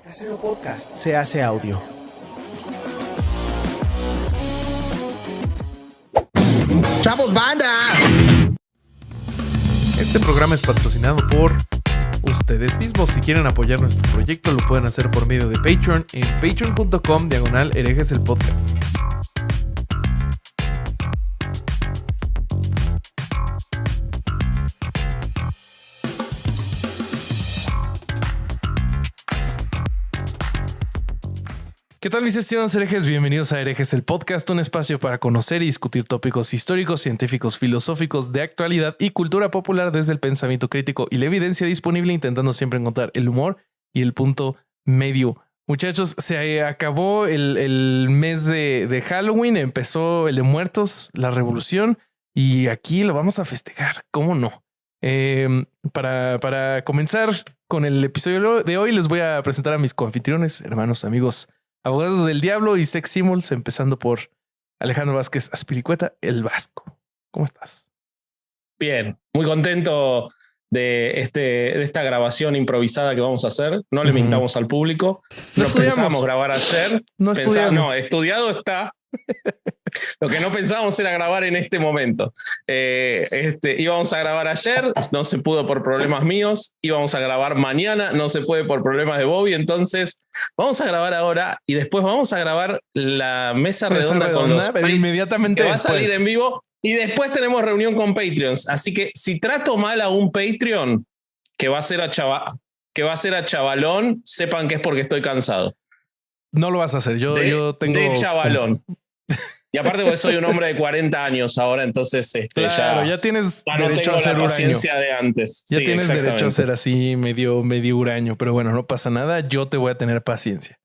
Casero Podcast se hace audio. ¡Chavos, banda! Este programa es patrocinado por ustedes mismos. Si quieren apoyar nuestro proyecto, lo pueden hacer por medio de Patreon en patreon.com/herejes el podcast. ¿Qué tal, mis estimados herejes? Bienvenidos a Herejes el Podcast, un espacio para conocer y discutir tópicos históricos, científicos, filosóficos, de actualidad y cultura popular desde el pensamiento crítico y la evidencia disponible, intentando siempre encontrar el humor y el punto medio. Muchachos, se acabó el mes de Halloween, empezó el de muertos, la revolución, y aquí lo vamos a festejar, ¿cómo no? Para comenzar con el episodio de hoy, les voy a presentar a mis coanfitriones, hermanos, amigos, abogados del diablo y sex symbols, empezando por Alejandro Vázquez Aspiricueta, el Vasco. ¿Cómo estás? Bien, muy contento de esta grabación improvisada que vamos a hacer. No le mintamos al público. No pensábamos grabar ayer. No estudiamos. No, estudiado está. Lo que no pensábamos era grabar en este momento. Íbamos a grabar ayer, no se pudo por problemas míos. Íbamos a grabar mañana, no se puede por problemas de Bobby. Entonces vamos a grabar ahora y después vamos a grabar la mesa redonda con los pero inmediatamente que va después. a salir en vivo. Y después tenemos reunión con Patreons. Así que si trato mal a un Patreon que va a ser a Chavalón, sepan que es porque estoy cansado. No lo vas a hacer. Yo tengo de Chavalón. Y aparte porque soy un hombre de 40 años ahora, entonces claro, ya tienes no derecho tengo a ser la paciencia huraño. de antes. Ya sí, tienes derecho a ser así medio huraño, pero bueno, no pasa nada. Yo te voy a tener paciencia.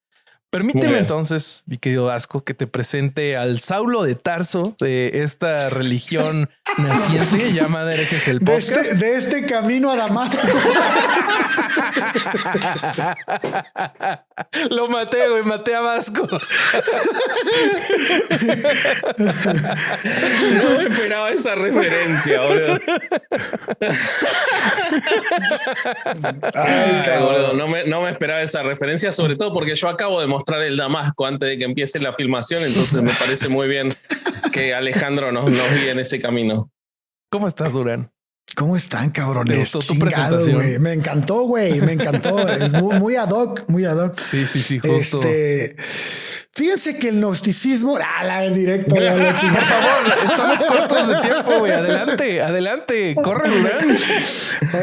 Permíteme entonces, mi querido Vasco, que te presente al Saulo de Tarso de esta religión naciente llamada Herejes el Podcast. De este camino a Damasco. Lo maté, güey, maté a Vasco. No me esperaba esa referencia, boludo. Boludo, no me esperaba esa referencia, sobre todo porque yo acabo de mostrar el Damasco antes de que empiece la filmación, entonces me parece muy bien que Alejandro nos guíe en ese camino. ¿Cómo estás, Durán? ¿Cómo están, cabrones? ¿Te gustó tu presentación? Güey. Me encantó, güey. Me encantó. Es muy ad hoc, muy ad hoc. Sí, justo. Fíjense que el gnosticismo... el directo. Por favor, estamos cortos de tiempo, güey. Adelante. Corre, Durán.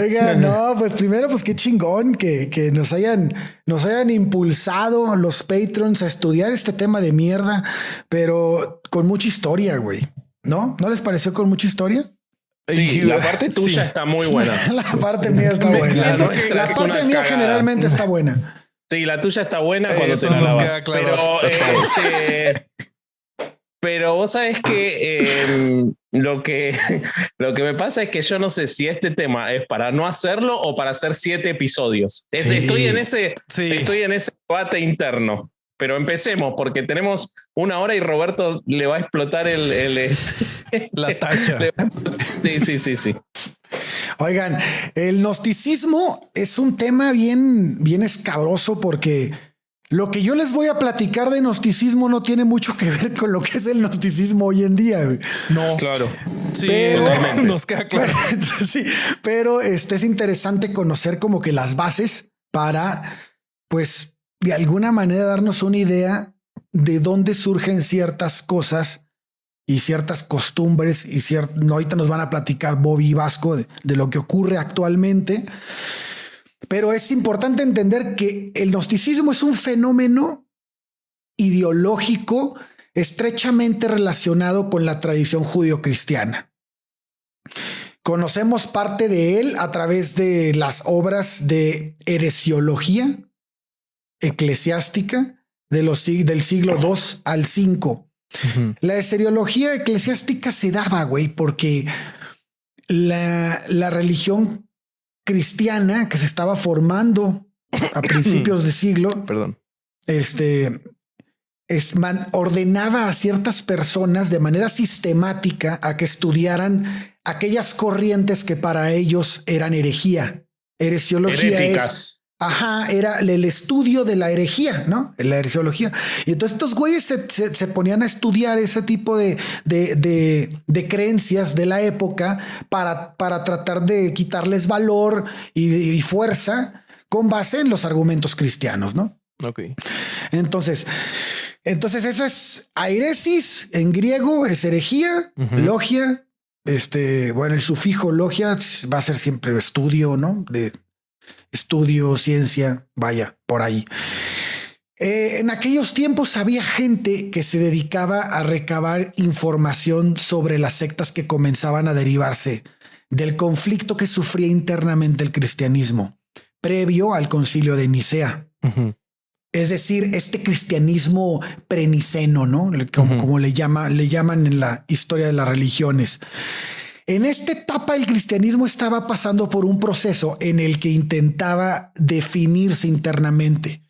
Oiga, no, pues primero, pues qué chingón que nos hayan impulsado los patrons a estudiar este tema de mierda, pero con mucha historia, güey. ¿No? ¿No les pareció con mucha historia? Sí, la parte tuya está muy buena. La parte mía está buena. La parte mía generalmente está buena. Sí, la tuya está buena cuando te la lavas. Claro. Pero vos sabés que lo que me pasa es que yo no sé si este tema es para no hacerlo o para hacer 7 episodios. Estoy en ese debate interno. Pero empecemos porque tenemos 1 hora y Roberto le va a explotar la tacha. Sí. Oigan, el gnosticismo es un tema bien escabroso porque lo que yo les voy a platicar de gnosticismo no tiene mucho que ver con lo que es el gnosticismo hoy en día. No, claro. Sí, nos queda claro. Sí, pero es interesante conocer como que las bases para, pues, de alguna manera darnos una idea de dónde surgen ciertas cosas y ciertas costumbres y ahorita nos van a platicar Bobby y Vasco de lo que ocurre actualmente. Pero es importante entender que el gnosticismo es un fenómeno ideológico estrechamente relacionado con la tradición judio-cristiana. Conocemos parte de él a través de las obras de heresiología eclesiástica del siglo II al V. Uh-huh. La heresiología eclesiástica se daba, güey, porque la religión cristiana que se estaba formando a principios de siglo, ordenaba a ciertas personas de manera sistemática a que estudiaran aquellas corrientes que para ellos eran herejía. Heresiología heréticas. era el estudio de la herejía, ¿no? La heresiología. Y entonces estos güeyes se ponían a estudiar ese tipo de creencias de la época para tratar de quitarles valor y fuerza con base en los argumentos cristianos, ¿no? Ok. Entonces eso es airesis en griego, es herejía, logia. El sufijo logia va a ser siempre estudio, ¿no? De estudio, ciencia, vaya, por ahí. En aquellos tiempos había gente que se dedicaba a recabar información sobre las sectas que comenzaban a derivarse del conflicto que sufría internamente el cristianismo previo al concilio de Nicea. Es decir, este cristianismo preniceno, ¿no? Como le llaman en la historia de las religiones. En esta etapa el cristianismo estaba pasando por un proceso en el que intentaba definirse internamente.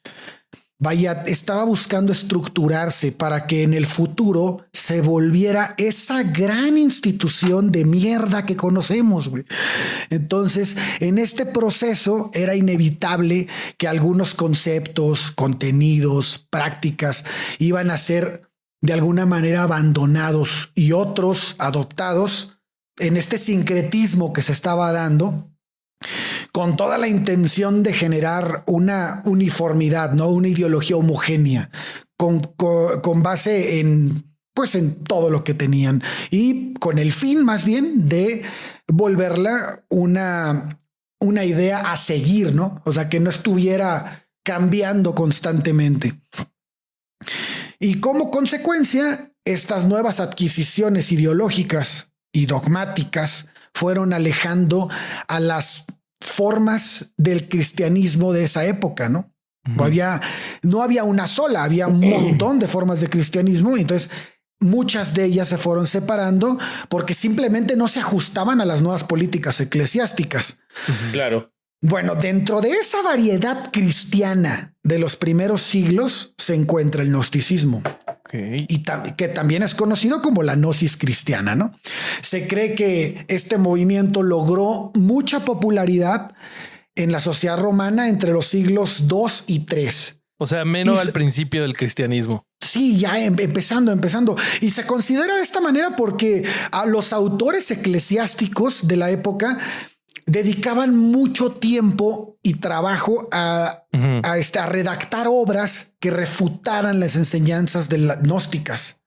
Vaya, estaba buscando estructurarse para que en el futuro se volviera esa gran institución de mierda que conocemos, güey. Entonces, en este proceso era inevitable que algunos conceptos, contenidos, prácticas iban a ser de alguna manera abandonados y otros adoptados en este sincretismo que se estaba dando, con toda la intención de generar una uniformidad, ¿no? Una ideología homogénea, con base en todo lo que tenían y con el fin más bien de volverla una idea a seguir, ¿no? O sea, que no estuviera cambiando constantemente. Y como consecuencia, estas nuevas adquisiciones ideológicas y dogmáticas fueron alejando a las formas del cristianismo de esa época, ¿no? No había una sola, había un montón de formas de cristianismo, y entonces muchas de ellas se fueron separando porque simplemente no se ajustaban a las nuevas políticas eclesiásticas. Claro. Bueno, dentro de esa variedad cristiana de los primeros siglos se encuentra el gnosticismo. Okay. Y que también es conocido como la gnosis cristiana, ¿no? Se cree que este movimiento logró mucha popularidad en la sociedad romana entre los siglos II y III. O sea, menos al principio del cristianismo. Sí, ya empezando. Y se considera de esta manera porque a los autores eclesiásticos de la época dedicaban mucho tiempo y trabajo a redactar obras que refutaran las enseñanzas de las gnósticas.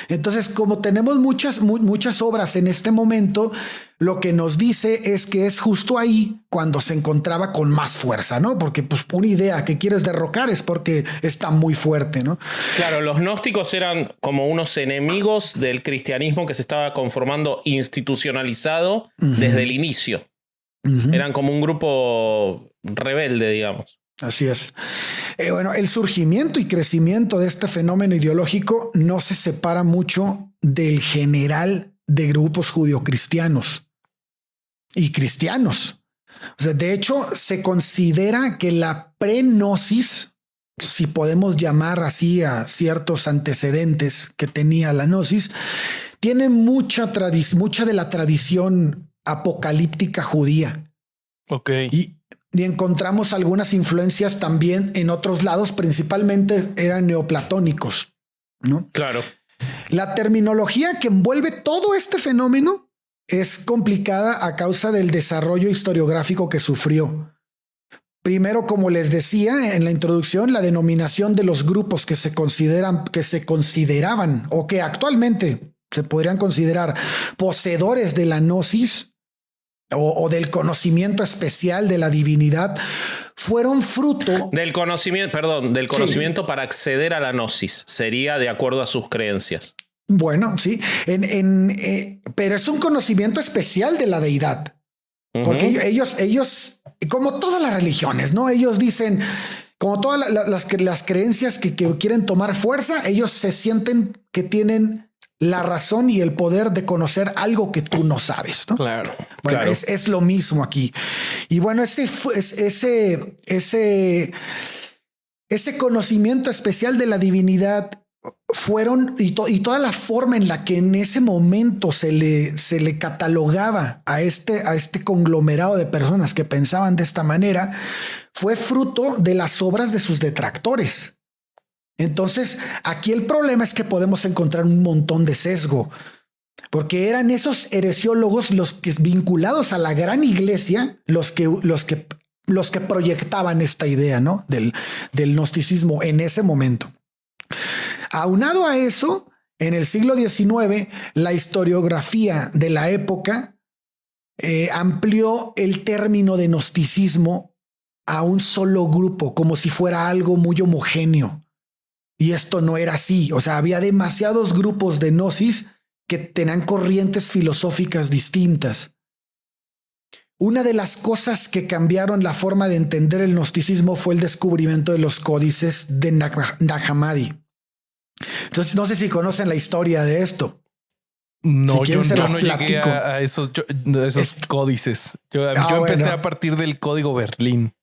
Entonces, como tenemos muchas obras en este momento, lo que nos dice es que es justo ahí cuando se encontraba con más fuerza, ¿no? Porque pues una idea que quieres derrocar es porque está muy fuerte, ¿no? Claro, los gnósticos eran como unos enemigos del cristianismo que se estaba conformando institucionalizado desde el inicio. Eran como un grupo rebelde, digamos. Así es. El surgimiento y crecimiento de este fenómeno ideológico no se separa mucho del general de grupos judio-cristianos y cristianos. O sea, de hecho, se considera que la pre-gnosis, si podemos llamar así a ciertos antecedentes que tenía la gnosis, tiene mucha de la tradición apocalíptica judía. Ok. Y encontramos algunas influencias también en otros lados, principalmente eran neoplatónicos, ¿no? Claro. La terminología que envuelve todo este fenómeno es complicada a causa del desarrollo historiográfico que sufrió. Primero, como les decía en la introducción, la denominación de los grupos que se consideraban o que actualmente se podrían considerar poseedores de la gnosis o del conocimiento especial de la divinidad fueron fruto del conocimiento para acceder a la gnosis. Sería de acuerdo a sus creencias. Bueno, sí, pero es un conocimiento especial de la deidad, porque ellos, como todas las religiones, ¿no? Ellos dicen, como todas las creencias que quieren tomar fuerza, ellos se sienten que tienen la razón y el poder de conocer algo que tú no sabes, ¿no? Claro. Bueno, claro. Es lo mismo aquí. Y bueno, ese conocimiento especial de la divinidad fueron y toda la forma en la que en ese momento se le catalogaba a este conglomerado de personas que pensaban de esta manera fue fruto de las obras de sus detractores. Entonces, aquí el problema es que podemos encontrar un montón de sesgo, porque eran esos heresiólogos los que vinculados a la gran iglesia, los que proyectaban esta idea, ¿no? del gnosticismo en ese momento. Aunado a eso, en el siglo XIX, la historiografía de la época amplió el término de gnosticismo a un solo grupo, como si fuera algo muy homogéneo. Y esto no era así. O sea, había demasiados grupos de gnosis que tenían corrientes filosóficas distintas. Una de las cosas que cambiaron la forma de entender el gnosticismo fue el descubrimiento de los códices de Nag Entonces, no sé si conocen la historia de esto. No, si yo no llegué a esos códices. Yo empecé a partir del código Berlín.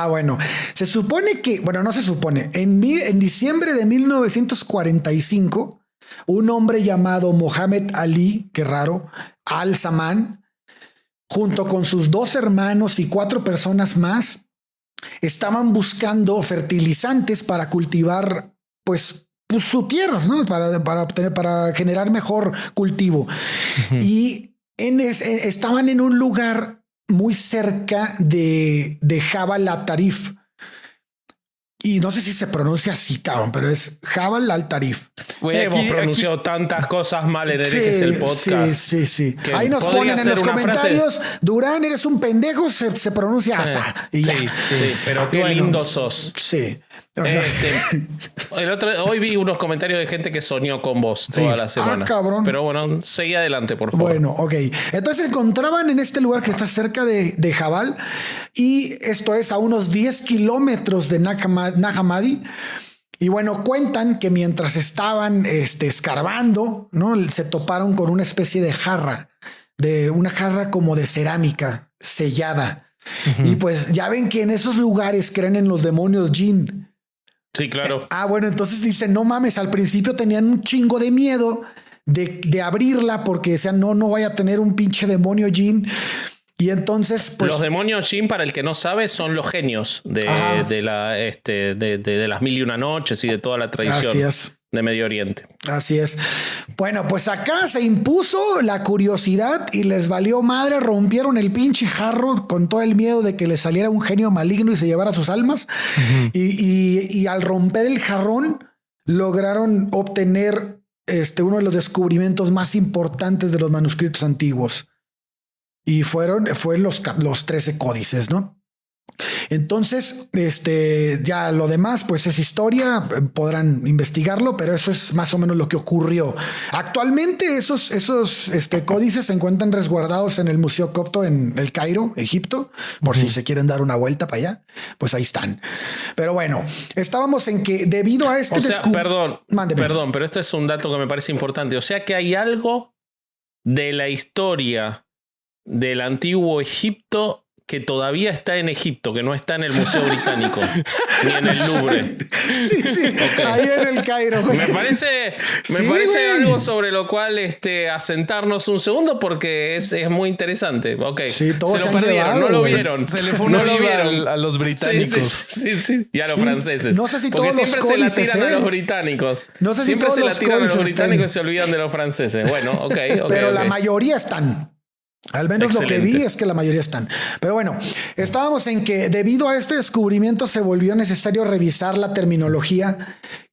Bueno, se supone que, no se supone, en diciembre de 1945, un hombre llamado Mohammed Ali, qué raro, al-Zaman, junto con sus 2 hermanos y 4 personas más, estaban buscando fertilizantes para cultivar, pues sus tierras, ¿no? Para generar mejor cultivo. Y estaban en un lugar muy cerca de Jabal al-Tarif. Y no sé si se pronuncia así, cabrón, pero es Jabal al-Tarif. Hemos pronunciado tantas cosas mal en Herejes el podcast. Sí. Ahí nos ponen en los comentarios, frase. Durán, eres un pendejo, se pronuncia asá. Y ya. Sí, pero qué lindo sos. Sí. Hoy vi unos comentarios de gente que soñó con vos toda la semana. Cabrón. Pero bueno, seguí adelante, por favor. Bueno, ok. Entonces se encontraban en este lugar que está cerca de Jabal, y esto es a unos 10 kilómetros de Nag Hammadi. Y bueno, cuentan que mientras estaban escarbando, ¿no? Se toparon con una especie de una jarra como de cerámica sellada. Y pues ya ven que en esos lugares creen en los demonios jinn. Sí, claro. Bueno, entonces dicen, no mames, al principio tenían un chingo de miedo de abrirla porque decían, no vaya a tener un pinche demonio jinn. Y entonces, pues... Los demonios jinn, para el que no sabe, son los genios de las 1001 noches y de toda la tradición de Medio Oriente. Así es. Bueno, pues acá se impuso la curiosidad y les valió madre, rompieron el pinche jarro con todo el miedo de que les saliera un genio maligno y se llevara sus almas. Y al romper el jarrón lograron obtener uno de los descubrimientos más importantes de los manuscritos antiguos. Y fue los 13 códices, ¿no? Entonces, ya lo demás, pues es historia, podrán investigarlo, pero eso es más o menos lo que ocurrió. Actualmente esos códices se encuentran resguardados en el Museo Copto en El Cairo, Egipto, por si se quieren dar una vuelta para allá, pues ahí están. Pero bueno, estábamos en que debido a perdón, pero esto es un dato que me parece importante. O sea que hay algo de la historia del antiguo Egipto que todavía está en Egipto, que no está en el Museo Británico ni en el Louvre. Sí, okay. Ahí en El Cairo. Me parece algo sobre lo cual asentarnos un segundo, porque es muy interesante. Okay. Sí, todos se lo perdieron, llevado, no lo vieron. Se le fue una viva a los británicos. Sí. Y a los franceses. No sé si porque todos siempre los se la códices, tiran a los británicos. No sé siempre si se la tiran a los británicos estén. Y se olvidan de los franceses. Bueno, ok. Pero la mayoría están. Al menos excelente. Lo que vi es que la mayoría están. Pero bueno, estábamos en que debido a este descubrimiento se volvió necesario revisar la terminología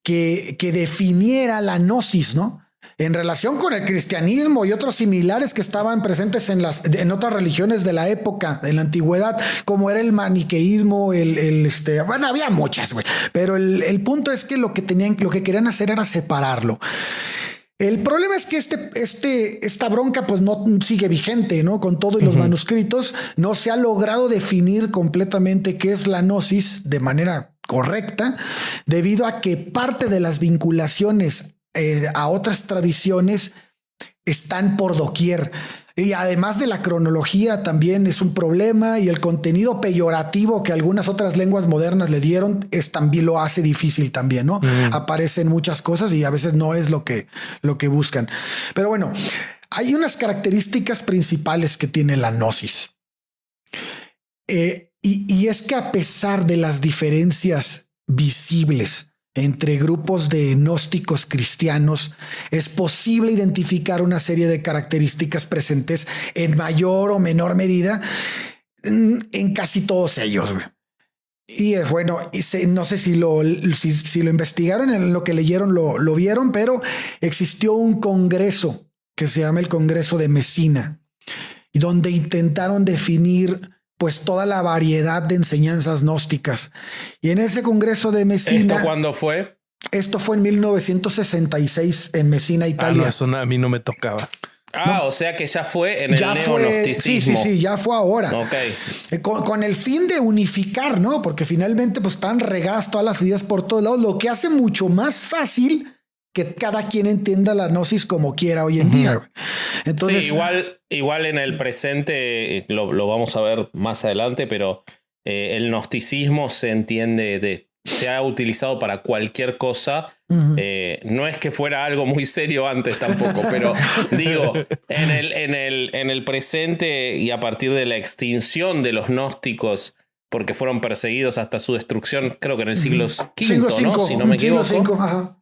que definiera la gnosis, ¿no? En relación con el cristianismo y otros similares que estaban presentes en otras religiones de la época, de la antigüedad, como era el maniqueísmo, bueno, había muchas, güey. Pero el punto es que lo que querían hacer era separarlo. El problema es que esta bronca pues no sigue vigente, ¿no? Con todo y los manuscritos no se ha logrado definir completamente qué es la gnosis de manera correcta, debido a que parte de las vinculaciones a otras tradiciones están por doquier. Y además de la cronología también es un problema, y el contenido peyorativo que algunas otras lenguas modernas le dieron también lo hace difícil también, ¿no? Aparecen muchas cosas y a veces no es lo que buscan. Pero bueno, hay unas características principales que tiene la gnosis. Y es que a pesar de las diferencias visibles entre grupos de gnósticos cristianos, es posible identificar una serie de características presentes en mayor o menor medida en casi todos ellos. Y bueno, no sé si lo investigaron, en lo que leyeron lo vieron, pero existió un congreso que se llama el Congreso de Mesina, y donde intentaron definir pues toda la variedad de enseñanzas gnósticas. Y en ese Congreso de Mesina... ¿Esto cuándo fue? Esto fue en 1966 en Mesina, Italia. No, eso a mí no me tocaba. O sea que ya fue en el neognosticismo. Sí, ya fue ahora. Ok. Con el fin de unificar, ¿no? Porque finalmente pues están regadas todas las ideas por todos lados, lo que hace mucho más fácil que cada quien entienda la gnosis como quiera hoy en día. Entonces, sí, igual en el presente, lo vamos a ver más adelante, pero el gnosticismo se entiende, se ha utilizado para cualquier cosa. No es que fuera algo muy serio antes tampoco, pero digo, en el presente y a partir de la extinción de los gnósticos, porque fueron perseguidos hasta su destrucción, creo que en el siglo V, ¿no? Si no me equivoco.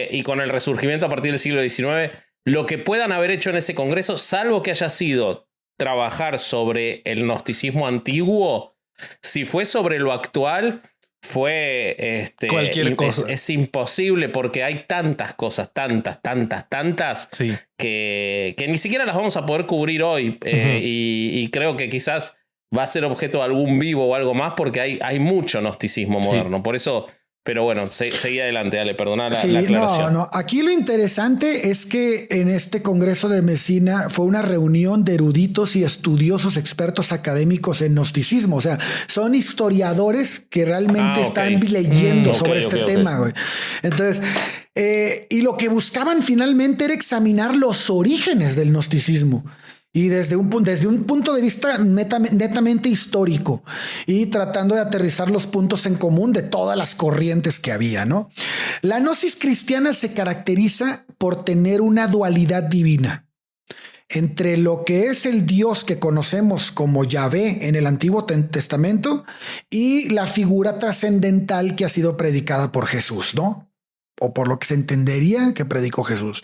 Y con el resurgimiento a partir del siglo XIX, lo que puedan haber hecho en ese congreso, salvo que haya sido trabajar sobre el gnosticismo antiguo, si fue sobre lo actual, fue cualquier cosa. Es imposible, porque hay tantas cosas, tantas, sí, que ni siquiera las vamos a poder cubrir hoy. Y creo que quizás va a ser objeto de algún vivo o algo más, porque hay mucho gnosticismo moderno. Por eso, pero bueno, seguí adelante, dale, perdona la aclaración. No. Aquí lo interesante es que en este Congreso de Mesina fue una reunión de eruditos y estudiosos expertos académicos en gnosticismo. O sea, son historiadores que realmente están leyendo sobre este tema, güey. Entonces, y lo que buscaban finalmente era examinar los orígenes del gnosticismo. Y desde un punto de vista netamente histórico, y tratando de aterrizar los puntos en común de todas las corrientes que había, ¿no? La gnosis cristiana se caracteriza por tener una dualidad divina entre lo que es el Dios que conocemos como Yahvé en el Antiguo Testamento y la figura trascendental que ha sido predicada por Jesús, ¿no? O por lo que se entendería que predicó Jesús.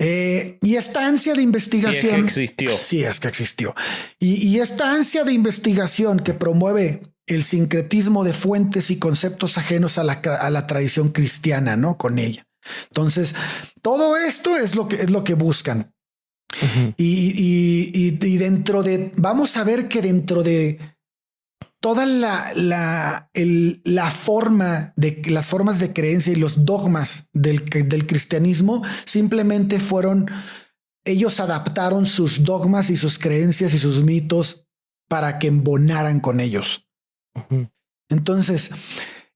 Y esta ansia de investigación... Sí, es que existió. Y esta ansia de investigación que promueve el sincretismo de fuentes y conceptos ajenos a la tradición cristiana, ¿no? Con ella. Entonces, todo esto es lo que buscan. Y dentro de... Vamos a ver que dentro de toda las formas de creencia y los dogmas del cristianismo, simplemente ellos adaptaron sus dogmas y sus creencias y sus mitos para que embonaran con ellos. Entonces,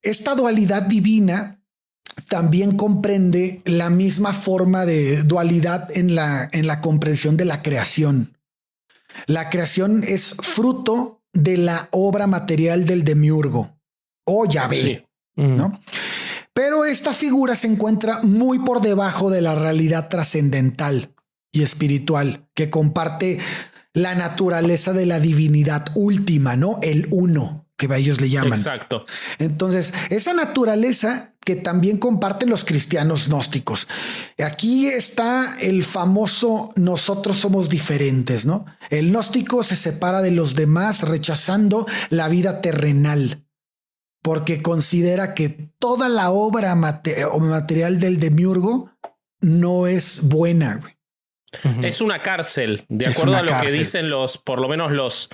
esta dualidad divina también comprende la misma forma de dualidad en la comprensión de la creación. La creación es fruto de la obra material del demiurgo o Yahvé, ¿no? Pero esta figura se encuentra muy por debajo de la realidad trascendental y espiritual que comparte la naturaleza de la divinidad última, ¿no? El uno, que ellos le llaman. Exacto. Entonces, esa naturaleza que también comparten los cristianos gnósticos. Aquí está el famoso nosotros somos diferentes, ¿no? El gnóstico se separa de los demás rechazando la vida terrenal, porque considera que toda la obra material del demiurgo no es buena. Es una cárcel, de acuerdo a lo que dicen por lo menos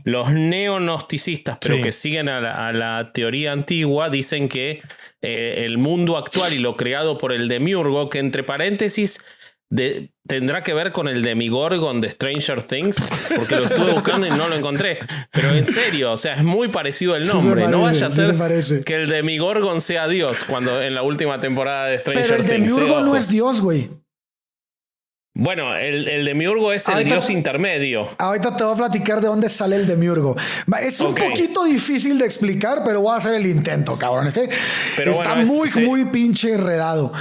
los neognosticistas, pero que siguen a la teoría antigua, dicen que el mundo actual y lo creado por el demiurgo, que entre paréntesis tendrá que ver con el Demigorgon de Stranger Things, porque lo estuve buscando y no lo encontré, pero en serio, o sea, es muy parecido el nombre. No vaya a ser que el Demigorgon sea Dios, cuando en la última temporada de Stranger Things. Pero el Demiurgo no es Dios, güey. Bueno, el demiurgo es el dios intermedio. Ahorita te voy a platicar de dónde sale el demiurgo. Es un poquito difícil de explicar, pero voy a hacer el intento, cabrones. Pero está muy pinche enredado.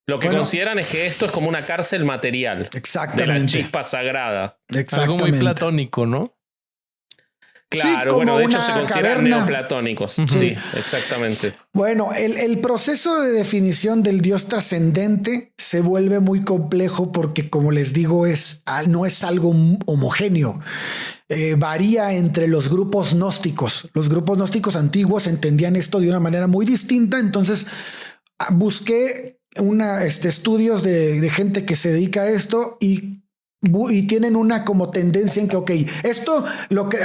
Lo que consideran es que esto es como una cárcel material. Exactamente. De la chispa sagrada. Algo muy platónico, ¿no? Claro, sí, bueno, de hecho se consideran caverna. Neoplatónicos. Sí, exactamente. Bueno, el proceso de definición del Dios trascendente se vuelve muy complejo porque, como les digo, no es algo homogéneo. Varía entre los grupos gnósticos. Los grupos gnósticos antiguos entendían esto de una manera muy distinta. Entonces busqué estudios de gente que se dedica a esto y tienen una como tendencia en que,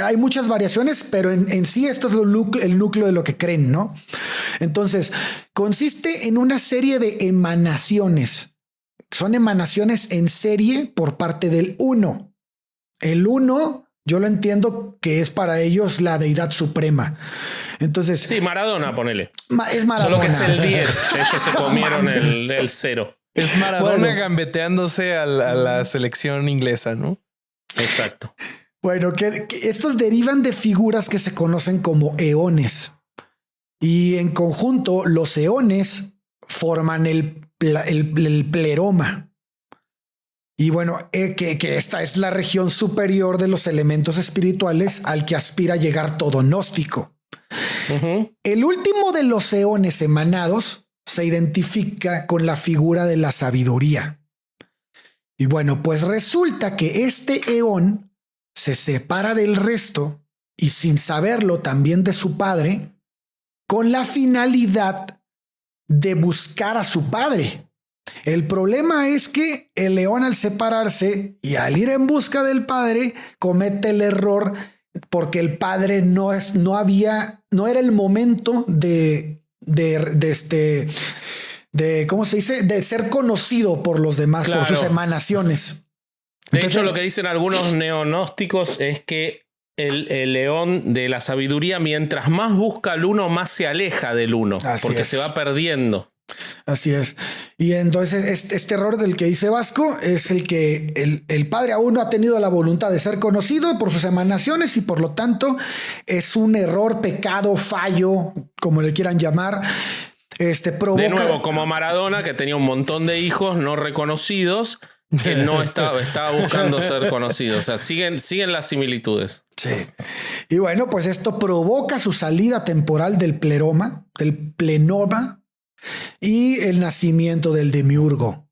hay muchas variaciones, pero en sí esto es el núcleo de lo que creen, ¿no? Entonces, consiste en una serie de emanaciones. Son emanaciones en serie por parte del Uno. El Uno, yo lo entiendo que es para ellos la deidad suprema. Entonces, sí, Maradona, ponele. Es Maradona. Solo que es el 10. Ellos se comieron el 0. Es Maradona gambeteándose a la selección inglesa, ¿no? Exacto. Bueno, que estos derivan de figuras que se conocen como eones. Y en conjunto, los eones forman el pleroma. Y bueno, que esta es la región superior de los elementos espirituales al que aspira a llegar todo gnóstico. Uh-huh. El último de los eones emanados se identifica con la figura de la sabiduría. Y bueno, pues resulta que este eón se separa del resto y sin saberlo también de su padre, con la finalidad de buscar a su padre. El problema es que el león, al separarse y al ir en busca del padre, comete el error porque el padre no era el momento de ¿cómo se dice? De ser conocido por los demás, claro, por sus emanaciones. De hecho, lo que dicen algunos neognósticos es que el león de la sabiduría, mientras más busca al uno, más se aleja del uno, porque se va perdiendo. Así es. Y entonces este error del que dice Vasco es el que el padre aún no ha tenido la voluntad de ser conocido por sus emanaciones y por lo tanto es un error, pecado, fallo, como le quieran llamar. Provoca... De nuevo, como Maradona, que tenía un montón de hijos no reconocidos que no estaba buscando ser conocido. O sea, siguen las similitudes. Sí. Y bueno, pues esto provoca su salida temporal del pleroma, y el nacimiento del demiurgo,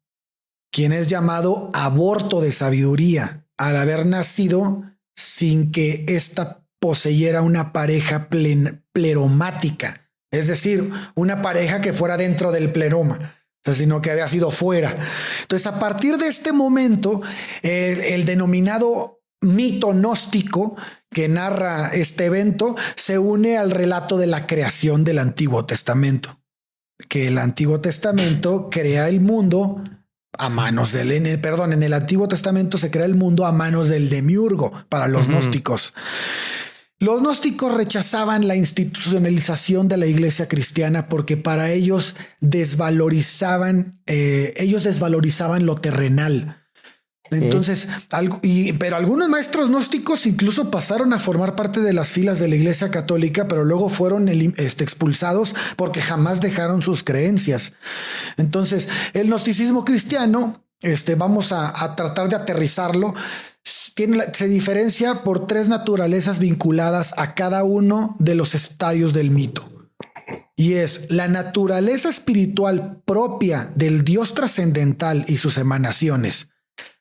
quien es llamado aborto de sabiduría, al haber nacido sin que ésta poseyera una pareja pleromática, es decir, una pareja que fuera dentro del pleroma, sino que había sido fuera. Entonces, a partir de este momento, el denominado mito gnóstico que narra este evento se une al relato de la creación del Antiguo Testamento, que el Antiguo Testamento crea el mundo a manos en el Antiguo Testamento se crea el mundo a manos del demiurgo para los gnósticos. Los gnósticos rechazaban la institucionalización de la iglesia cristiana porque para ellos desvalorizaban lo terrenal. Entonces, pero algunos maestros gnósticos incluso pasaron a formar parte de las filas de la Iglesia Católica, pero luego fueron expulsados porque jamás dejaron sus creencias. Entonces, el gnosticismo cristiano, vamos a tratar de aterrizarlo. Se diferencia por 3 naturalezas vinculadas a cada uno de los estadios del mito. Y es la naturaleza espiritual propia del Dios trascendental y sus emanaciones.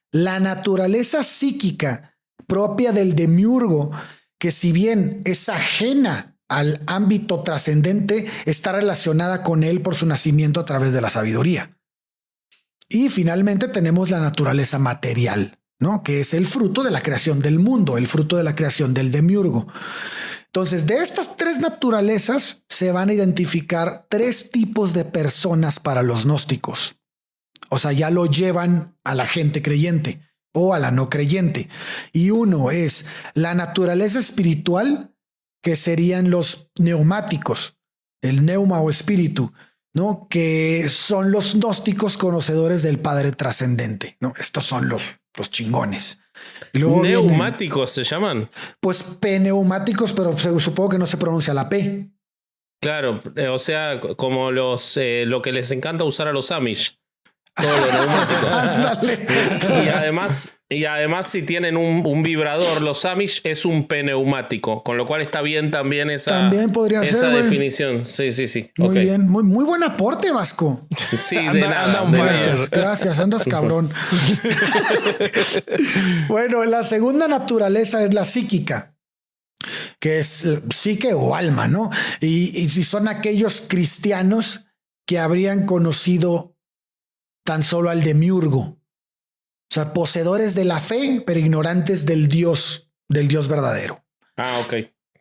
La naturaleza psíquica propia del demiurgo, que si bien es ajena al ámbito trascendente, está relacionada con él por su nacimiento a través de la sabiduría. Y finalmente tenemos la naturaleza material, ¿no? Que es el fruto de la creación del mundo, el fruto de la creación del demiurgo. Entonces, de estas 3 naturalezas se van a identificar 3 tipos de personas para los gnósticos. O sea, ya lo llevan a la gente creyente o a la no creyente. Y uno es la naturaleza espiritual, que serían los neumáticos, el neuma o espíritu, ¿no? Que son los gnósticos conocedores del Padre trascendente, ¿no? Estos son los chingones. Y luego neumáticos se llaman. Pues pneumáticos, pero supongo que no se pronuncia la P. Claro, o sea, como lo que les encanta usar a los Amish. Todo lo neumático. y además, si tienen un vibrador, los Amish es un pneumático, con lo cual está bien también esa definición. Sí. Muy okay. bien, muy buen aporte, Vasco. Sí, de nada. Gracias, andas cabrón. Bueno, la segunda naturaleza es la psíquica, que es psique o alma, ¿no? Y son aquellos cristianos que habrían conocido tan solo al demiurgo. O sea, poseedores de la fe, pero ignorantes del Dios verdadero. Ah, ok.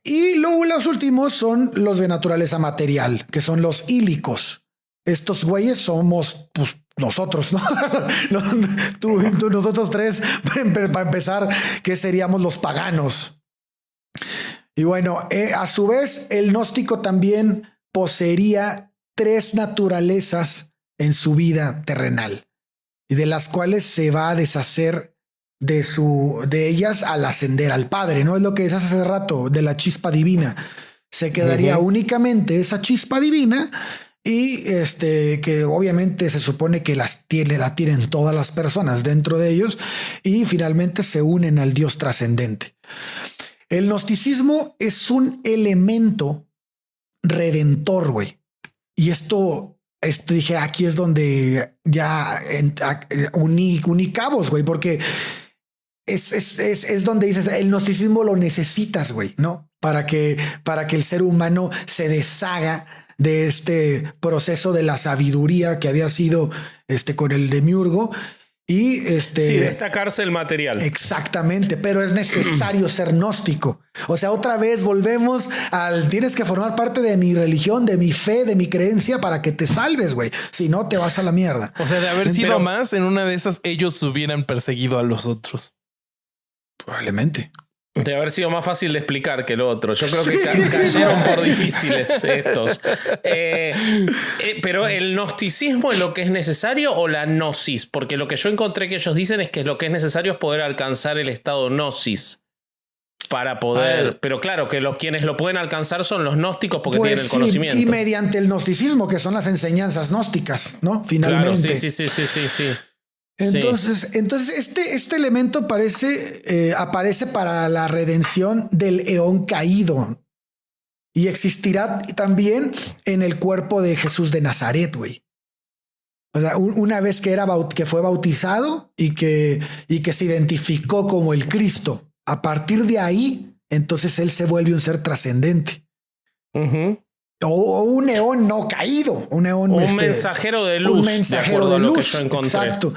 Y luego los últimos son los de naturaleza material, que son los ílicos. Estos güeyes somos, pues, nosotros, ¿no? tú, nosotros tres, para empezar, que seríamos los paganos. Y bueno, a su vez, el gnóstico también poseería 3 naturalezas en su vida terrenal, y de las cuales se va a deshacer de ellas al ascender al Padre, ¿no? Es lo que decías hace rato de la chispa divina. Se quedaría únicamente esa chispa divina, y que obviamente se supone que la tienen todas las personas dentro de ellos, y finalmente se unen al Dios trascendente. El gnosticismo es un elemento redentor, güey. Y esto dije, aquí es donde ya uní cabos, güey, porque es donde dices, el gnosticismo lo necesitas, güey, ¿no? Para que el ser humano se deshaga de este proceso de la sabiduría que había sido con el demiurgo. Y sí, destacarse el material. Exactamente, pero es necesario ser gnóstico. O sea, otra vez volvemos tienes que formar parte de mi religión, de mi fe, de mi creencia para que te salves, güey. Si no, te vas a la mierda. O sea, de haber sido más, en una de esas ellos hubieran perseguido a los otros. Probablemente. De haber sido más fácil de explicar que lo otro. Yo creo que cayeron por difíciles estos. Pero el gnosticismo es lo que es necesario, o la gnosis, porque lo que yo encontré que ellos dicen es que lo que es necesario es poder alcanzar el estado gnosis para poder. Pero claro, que quienes lo pueden alcanzar son los gnósticos porque tienen el conocimiento. Y mediante el gnosticismo, que son las enseñanzas gnósticas, ¿no? Finalmente. Claro, sí. Entonces este elemento aparece para la redención del eón caído, y existirá también en el cuerpo de Jesús de Nazaret, güey. O sea, una vez que fue bautizado y que se identificó como el Cristo, a partir de ahí, entonces él se vuelve un ser trascendente. O un eón no caído, un mensajero de luz, un mensajero de luz, lo que yo encontré. Exacto.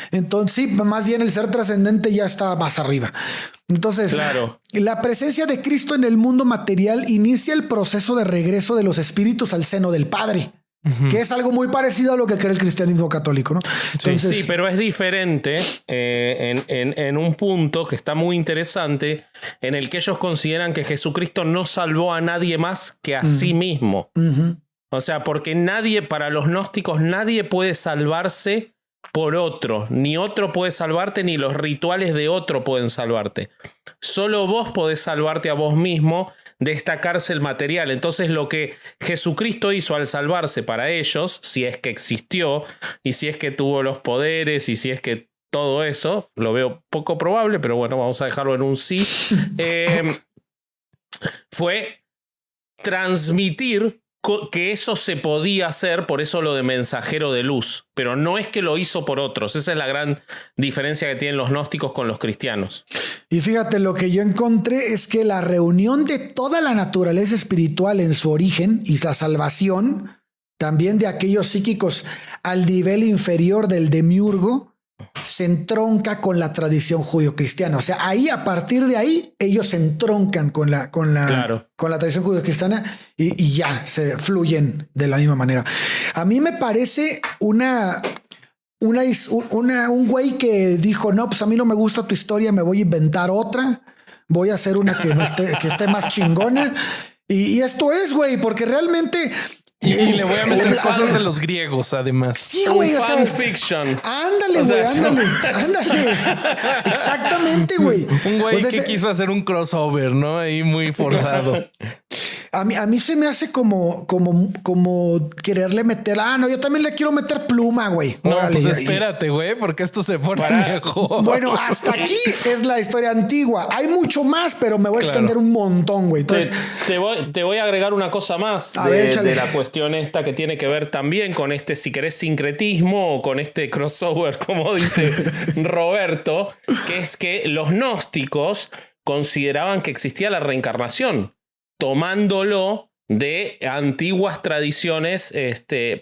Entonces, sí, más bien el ser trascendente ya está más arriba. Entonces, claro, la presencia de Cristo en el mundo material inicia el proceso de regreso de los espíritus al seno del Padre, que es algo muy parecido a lo que cree el cristianismo católico, ¿no? Entonces, sí, pero es diferente en un punto que está muy interesante, en el que ellos consideran que Jesucristo no salvó a nadie más que a sí mismo. O sea, porque para los gnósticos, nadie puede salvarse por otro, ni otro puede salvarte, ni los rituales de otro pueden salvarte. Solo vos podés salvarte a vos mismo, destacarse el material. Entonces lo que Jesucristo hizo al salvarse para ellos, si es que existió y si es que tuvo los poderes y si es que todo eso, lo veo poco probable, pero bueno, vamos a dejarlo en un sí, fue transmitir que eso se podía hacer, por eso lo de mensajero de luz, pero no es que lo hizo por otros. Esa es la gran diferencia que tienen los gnósticos con los cristianos. Y fíjate, lo que yo encontré es que la reunión de toda la naturaleza espiritual en su origen y la salvación también de aquellos psíquicos al nivel inferior del demiurgo se entronca con la tradición judio-cristiana. O sea, ahí, a partir de ahí, ellos se entroncan con la tradición judio-cristiana y ya se fluyen de la misma manera. A mí me parece un güey que dijo, no, pues a mí no me gusta tu historia, me voy a inventar otra, voy a hacer una que esté más chingona. Y esto es, güey, porque realmente Y le voy a meter cosas de los griegos, además. Sí, güey. Un O sea, fanfiction. ándale, O güey, sea, ándale. Exactamente, güey. Un güey O sea, que quiso hacer un crossover, ¿no? Ahí muy forzado. A mí se me hace como quererle meter. No, yo también le quiero meter pluma, güey. No, Órale, pues espérate, güey, porque esto se pone mejor. Bueno, hasta aquí es la historia antigua. Hay mucho más, pero me voy a extender un montón, güey. Entonces, Te voy a agregar una cosa más A ver, échale. de la cuestión esta que tiene que ver también con este, si querés, sincretismo o con este crossover, como dice Roberto, que es que los gnósticos consideraban que existía la reencarnación, tomándolo de antiguas tradiciones,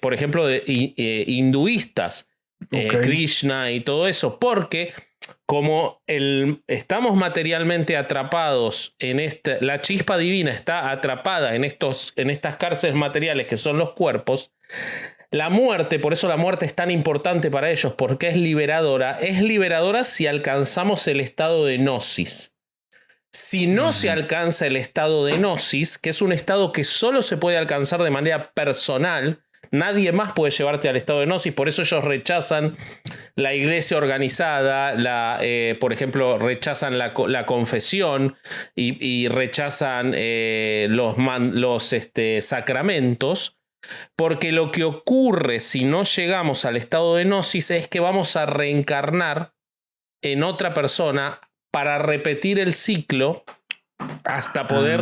por ejemplo, hinduistas, Krishna y todo eso, porque como estamos materialmente atrapados en la chispa divina está atrapada en estas cárceles materiales que son los cuerpos, la muerte, por eso la muerte es tan importante para ellos, porque es liberadora si alcanzamos el estado de gnosis. Si no se alcanza el estado de gnosis, que es un estado que solo se puede alcanzar de manera personal, nadie más puede llevarte al estado de gnosis, por eso ellos rechazan la iglesia organizada, por ejemplo, rechazan la confesión y rechazan los sacramentos, porque lo que ocurre si no llegamos al estado de gnosis es que vamos a reencarnar en otra persona para repetir el ciclo hasta poder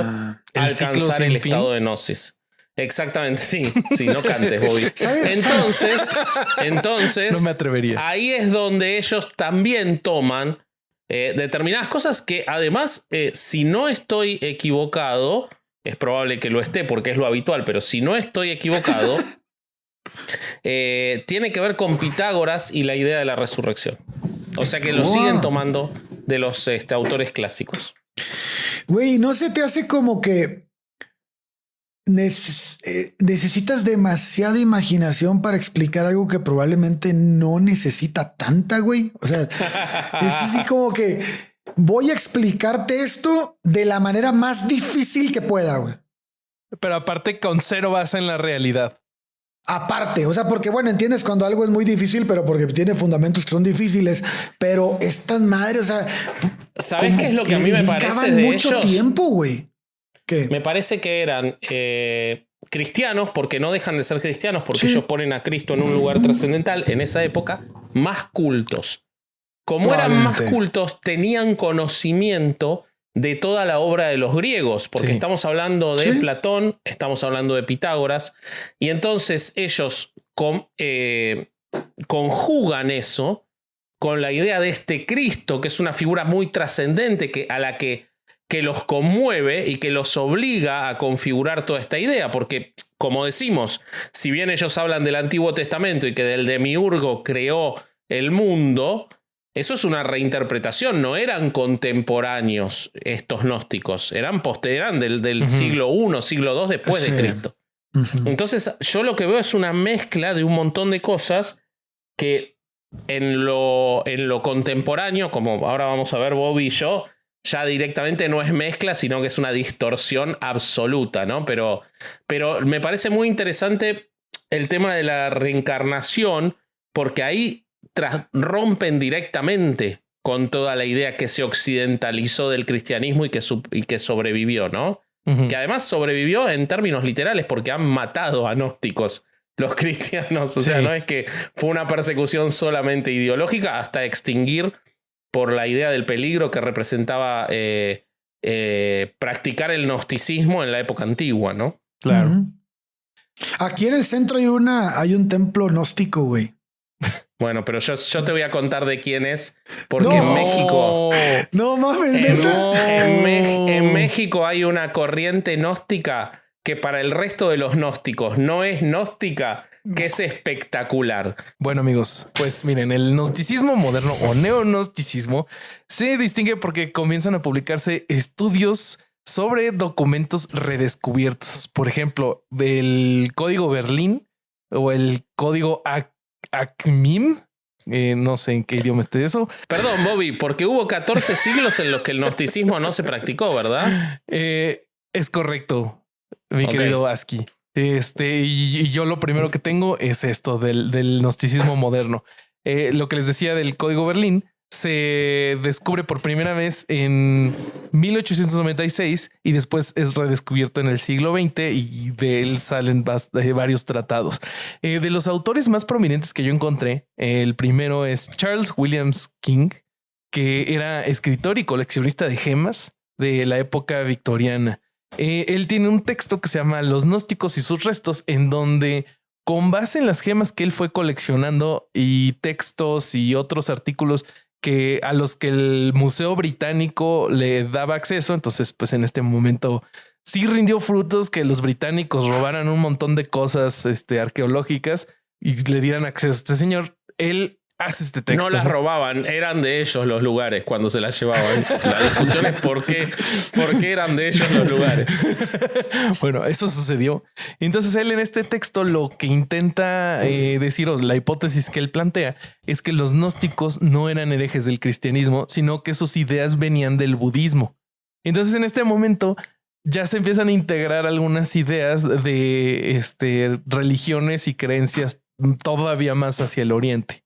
alcanzar el estado de gnosis. Exactamente, sí, no cantes, Bobby. Entonces, no me atrevería. Ahí es donde ellos también toman determinadas cosas que además, si no estoy equivocado, es probable que lo esté porque es lo habitual, pero si no estoy equivocado, tiene que ver con Pitágoras y la idea de la resurrección. O sea que lo siguen tomando de los autores clásicos. Güey, ¿no se te hace como que necesitas demasiada imaginación para explicar algo que probablemente no necesita tanta, güey? O sea, es así como que voy a explicarte esto de la manera más difícil que pueda, güey. Pero aparte con cero base en la realidad. Aparte, o sea, porque bueno, entiendes cuando algo es muy difícil, pero porque tiene fundamentos que son difíciles, pero estas madres, o sea, ¿sabes qué es lo que a mí me parece de mucho ellos? Tiempo, güey. ¿Qué? Me parece que eran cristianos, porque no dejan de ser cristianos, porque ellos ponen a Cristo en un lugar trascendental en esa época, más cultos. Como eran más cultos, tenían conocimiento de toda la obra de los griegos, porque estamos hablando de Platón, estamos hablando de Pitágoras, y entonces ellos conjugan eso con la idea de este Cristo, que es una figura muy trascendente a la que los conmueve y que los obliga a configurar toda esta idea, porque, como decimos, si bien ellos hablan del Antiguo Testamento y que del demiurgo creó el mundo, eso es una reinterpretación, no eran contemporáneos estos gnósticos, eran del siglo I, siglo II después de Cristo. Entonces yo lo que veo es una mezcla de un montón de cosas que en lo contemporáneo, como ahora vamos a ver Bobby y yo, ya directamente no es mezcla, sino que es una distorsión absoluta, ¿no? Pero me parece muy interesante el tema de la reencarnación, porque ahí rompen directamente con toda la idea que se occidentalizó del cristianismo y que sobrevivió, ¿no? Que además sobrevivió en términos literales porque han matado a gnósticos los cristianos. O sea, no es que fue una persecución solamente ideológica hasta extinguir por la idea del peligro que representaba practicar el gnosticismo en la época antigua, ¿no? Claro. Aquí en el centro hay un templo gnóstico, güey. Bueno, pero yo te voy a contar de quién es, porque en México... No mames, en México hay una corriente gnóstica que para el resto de los gnósticos no es gnóstica, que es espectacular. Bueno, amigos, pues miren, el gnosticismo moderno o neognosticismo se distingue porque comienzan a publicarse estudios sobre documentos redescubiertos. Por ejemplo, el Código Berlín o el Código Acmim. No sé en qué idioma esté eso. Perdón, Bobby, porque hubo 14 siglos en los que el gnosticismo no se practicó, ¿verdad? Es correcto, mi querido Aski. Y yo lo primero que tengo es esto del gnosticismo moderno. Lo que les decía del Código Berlín se descubre por primera vez en 1896 y después es redescubierto en el siglo XX y de él salen varios tratados. De los autores más prominentes que yo encontré, el primero es Charles Williams King, que era escritor y coleccionista de gemas de la época victoriana. Él tiene un texto que se llama Los gnósticos y sus restos, en donde con base en las gemas que él fue coleccionando y textos y otros artículos a los que el Museo Británico le daba acceso, entonces pues en este momento sí rindió frutos que los británicos robaran un montón de cosas arqueológicas y le dieran acceso a este señor. Él hace este texto. No las robaban, eran de ellos los lugares cuando se las llevaban. La discusión es por qué eran de ellos los lugares. Bueno, eso sucedió. Entonces él en este texto lo que intenta decir, o la hipótesis que él plantea, es que los gnósticos no eran herejes del cristianismo, sino que sus ideas venían del budismo. Entonces en este momento ya se empiezan a integrar algunas ideas de religiones y creencias todavía más hacia el oriente.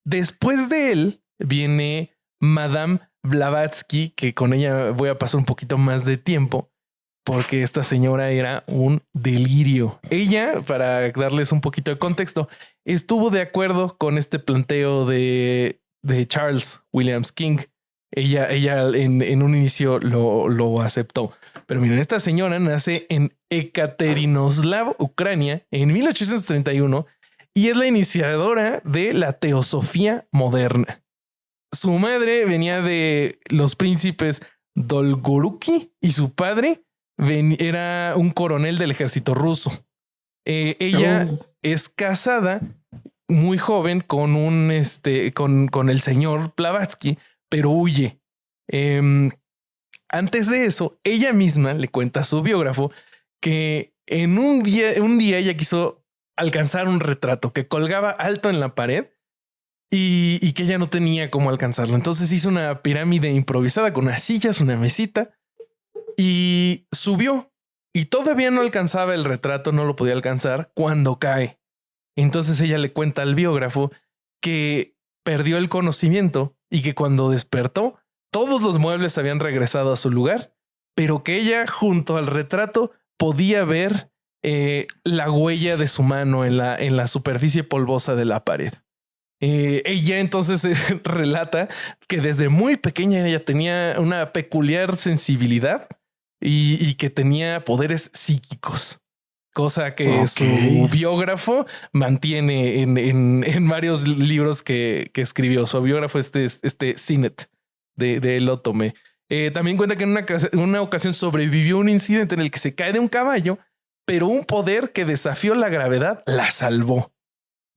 Después de él viene Madame Blavatsky, que con ella voy a pasar un poquito más de tiempo porque esta señora era un delirio. Ella, para darles un poquito de contexto, estuvo de acuerdo con este planteo de Charles Williams King. Ella en un inicio lo aceptó. Pero miren, esta señora nace en Ekaterinoslav, Ucrania, en 1831 y es la iniciadora de la teosofía moderna. Su madre venía de los príncipes Dolgoruki y su padre era un coronel del ejército ruso. Ella es casada muy joven con con el señor Blavatsky, pero huye. Antes de eso, ella misma le cuenta a su biógrafo que en un día ella quiso alcanzar un retrato que colgaba alto en la pared y que ella no tenía cómo alcanzarlo. Entonces hizo una pirámide improvisada con unas sillas, una mesita y subió y todavía no alcanzaba el retrato, no lo podía alcanzar cuando cae. Entonces ella le cuenta al biógrafo que perdió el conocimiento y que cuando despertó todos los muebles habían regresado a su lugar, pero que ella junto al retrato podía ver la huella de su mano en la superficie polvosa de la pared. Ella entonces relata que desde muy pequeña ella tenía una peculiar sensibilidad y que tenía poderes psíquicos, cosa que su biógrafo mantiene en varios libros que escribió. Su biógrafo Sinet de Lotome. También cuenta que en una ocasión sobrevivió un incidente en el que se cae de un caballo, pero un poder que desafió la gravedad la salvó.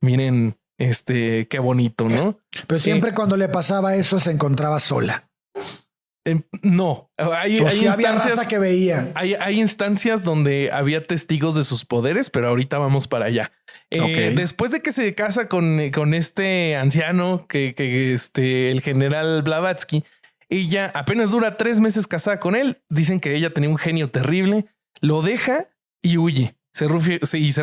Miren, qué bonito, ¿no? Pero siempre cuando le pasaba eso se encontraba sola. No, hay había raza que veía. Hay instancias donde había testigos de sus poderes, pero ahorita vamos para allá. Después de que se casa con este anciano que el general Blavatsky, ella apenas dura 3 meses casada con él. Dicen que ella tenía un genio terrible, lo deja y huye, se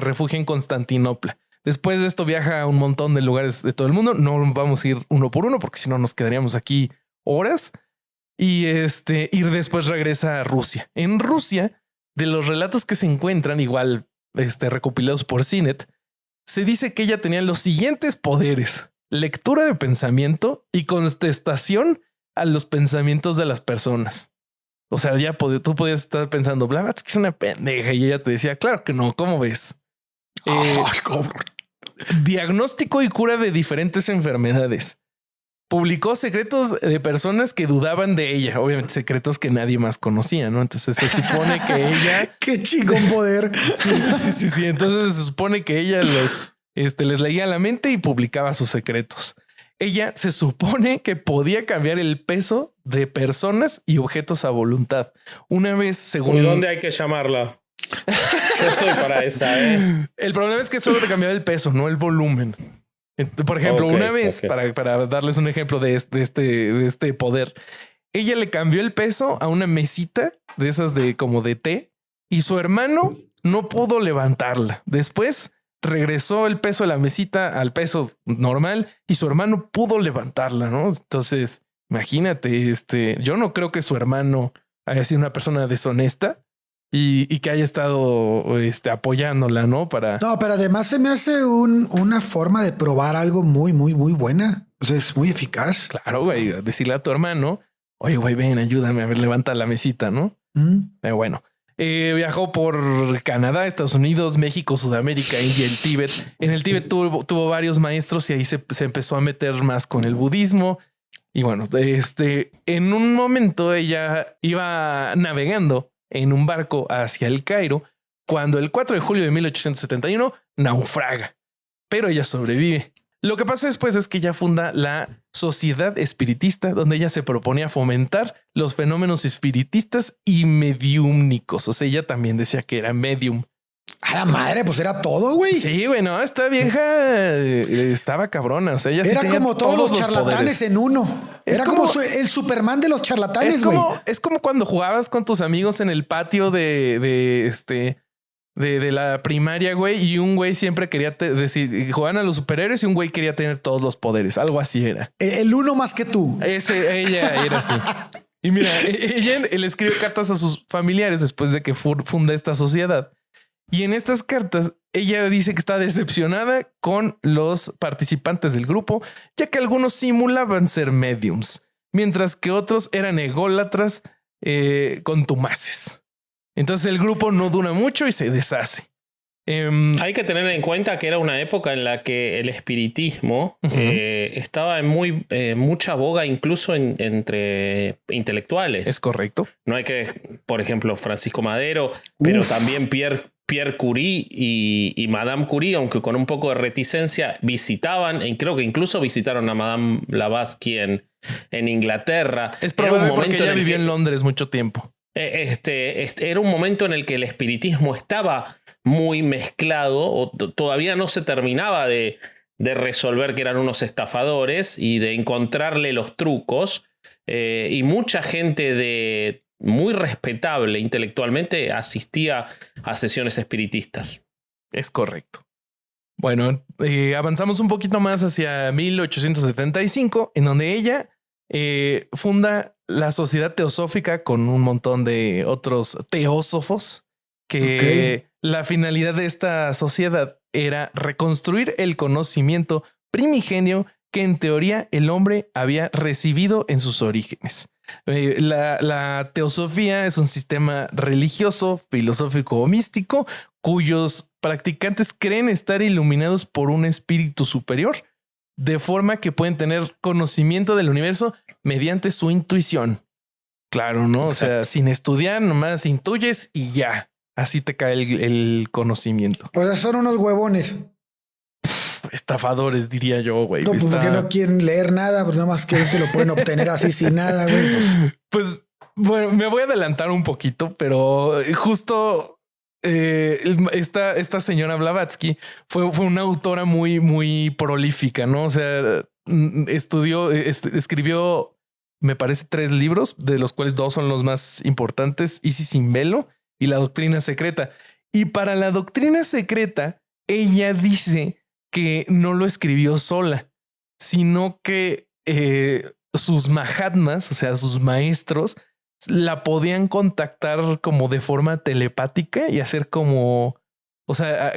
refugia en Constantinopla. Después de esto viaja a un montón de lugares de todo el mundo. No vamos a ir uno por uno porque si no nos quedaríamos aquí horas. Y después regresa a Rusia. En Rusia, de los relatos que se encuentran, igual recopilados por Sinet, se dice que ella tenía los siguientes poderes: lectura de pensamiento y contestación a los pensamientos de las personas. O sea, ya tú podías estar pensando, Blavatsky es una pendeja, y ella te decía, claro que no, ¿cómo ves? Diagnóstico y cura de diferentes enfermedades. Publicó secretos de personas que dudaban de ella, obviamente secretos que nadie más conocía, ¿no? Entonces se supone que ella... ¡Qué chingón poder! Sí. Entonces se supone que ella les leía la mente y publicaba sus secretos. Ella se supone que podía cambiar el peso de personas y objetos a voluntad. Una vez, según... ¿Y dónde hay que llamarla? Yo estoy para esa, El problema es que solo te cambiaba el peso, no el volumen. Por ejemplo, una vez, para darles un ejemplo de este poder, ella le cambió el peso a una mesita de esas como de té y su hermano no pudo levantarla. Después regresó el peso de la mesita al peso normal y su hermano pudo levantarla, ¿no? Entonces, imagínate, yo no creo que su hermano haya sido una persona deshonesta y que haya estado apoyándola, ¿no? No, pero además se me hace una forma de probar algo muy, muy, muy buena. O sea, es muy eficaz. Claro, güey, decirle a tu hermano, oye, güey, ven, ayúdame a ver, levanta la mesita, ¿no? Pero bueno. Viajó por Canadá, Estados Unidos, México, Sudamérica, India, el Tíbet. En el Tíbet tuvo varios maestros y ahí se empezó a meter más con el budismo. Y bueno, en un momento ella iba navegando en un barco hacia el Cairo cuando el 4 de julio de 1871 naufraga, pero ella sobrevive. Lo que pasa después es que ella funda la Sociedad Espiritista, donde ella se proponía fomentar los fenómenos espiritistas y mediúmnicos. O sea, ella también decía que era medium. A la madre, pues era todo, güey. Sí, güey, no, esta vieja estaba cabrona. O sea, ella sí era tenía como todos los charlatanes poderes en uno. Era como el Superman de los charlatanes, güey. Es como cuando jugabas con tus amigos en el patio de la primaria, güey, y un güey siempre quería decir, jugaban a los superhéroes y un güey quería tener todos los poderes. Algo así era. El uno más que tú. Ella era así. Y mira, ella le escribe cartas a sus familiares después de que funda esta sociedad. Y en estas cartas, ella dice que está decepcionada con los participantes del grupo, ya que algunos simulaban ser mediums, mientras que otros eran ególatras contumaces. Entonces el grupo no dura mucho y se deshace. Hay que tener en cuenta que era una época en la que el espiritismo estaba en mucha boga, incluso entre intelectuales. Es correcto. No hay que, por ejemplo, Francisco Madero, pero también Pierre Curie y Madame Curie, aunque con un poco de reticencia, visitaban, creo que incluso visitaron a Madame Blavatsky en Inglaterra. Es probable porque ella vivió en Londres mucho tiempo. Era un momento en el que el espiritismo estaba muy mezclado, o todavía no se terminaba de resolver que eran unos estafadores y de encontrarle los trucos, y mucha gente muy respetable intelectualmente asistía a sesiones espiritistas. Es correcto. Bueno, avanzamos un poquito más hacia 1875, en donde ella funda la Sociedad Teosófica con un montón de otros teósofos, que la finalidad de esta sociedad era reconstruir el conocimiento primigenio que en teoría el hombre había recibido en sus orígenes. La teosofía es un sistema religioso, filosófico o místico cuyos practicantes creen estar iluminados por un espíritu superior, de forma que pueden tener conocimiento del universo mediante su intuición. Claro, ¿no? Exacto. O sea, sin estudiar, nomás intuyes y ya. Así te cae el conocimiento. O sea, son unos huevones. Estafadores, diría yo, güey. No, pues porque no quieren leer nada, pues nada más que lo pueden obtener así sin nada, güey. Pues bueno, me voy a adelantar un poquito, pero justo esta señora Blavatsky fue una autora muy, muy prolífica, ¿no? O sea, escribió, me parece, 3 libros, de los cuales 2 son los más importantes: Isis sin velo y La Doctrina Secreta. Y para La Doctrina Secreta, ella dice que no lo escribió sola, sino que sus mahatmas, o sea, sus maestros, la podían contactar como de forma telepática y hacer como, o sea,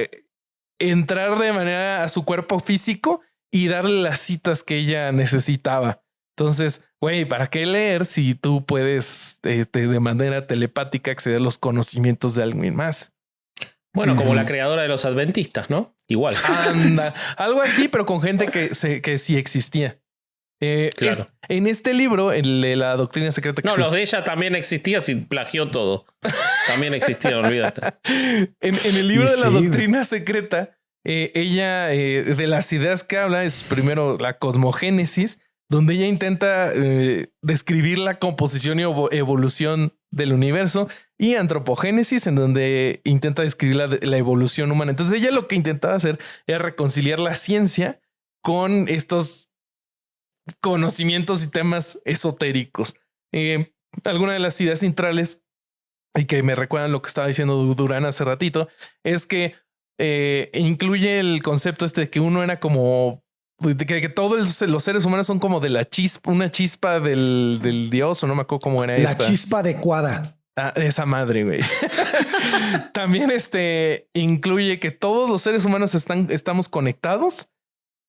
entrar de manera a su cuerpo físico y darle las citas que ella necesitaba. Entonces, güey, ¿para qué leer si tú puedes de manera telepática acceder a los conocimientos de alguien más? Bueno, como la creadora de los adventistas, ¿no? Igual. Anda, algo así, pero con gente que sí existía. Claro. En este libro, en La Doctrina Secreta. No, los de ella también existía, si plagió todo. También existía, olvídate. En el libro de La Doctrina Secreta, ella, de las ideas que habla, es primero la cosmogénesis, donde ella intenta describir la composición y evolución del universo, y antropogénesis, en donde intenta describir la evolución humana. Entonces ella lo que intentaba hacer era reconciliar la ciencia con estos conocimientos y temas esotéricos. Alguna de las ideas centrales y que me recuerdan lo que estaba diciendo Durán hace ratito, es que incluye el concepto de que uno era como que todos los seres humanos son como de la chispa, una chispa del dios, o no me acuerdo cómo era La esta. chispa adecuada. Ah, esa madre, güey. También incluye que todos los seres humanos estamos conectados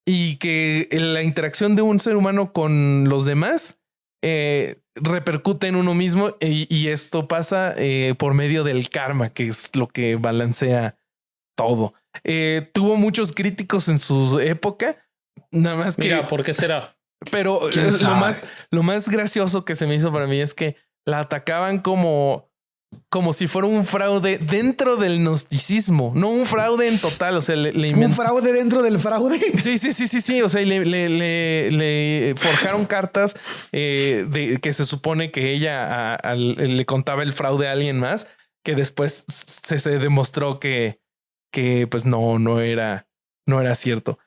y que la interacción de un ser humano con los demás repercute en uno mismo y esto pasa por medio del karma, que es lo que balancea todo. Tuvo muchos críticos en su época, nada más que... Mira, ¿por qué será? Pero lo más gracioso que se me hizo para mí es que la atacaban como si fuera un fraude dentro del gnosticismo, no un fraude en total. O sea, un fraude dentro del fraude. Sí. O sea, le forjaron cartas que se supone que ella le contaba el fraude a alguien más, que después se demostró que pues no era cierto.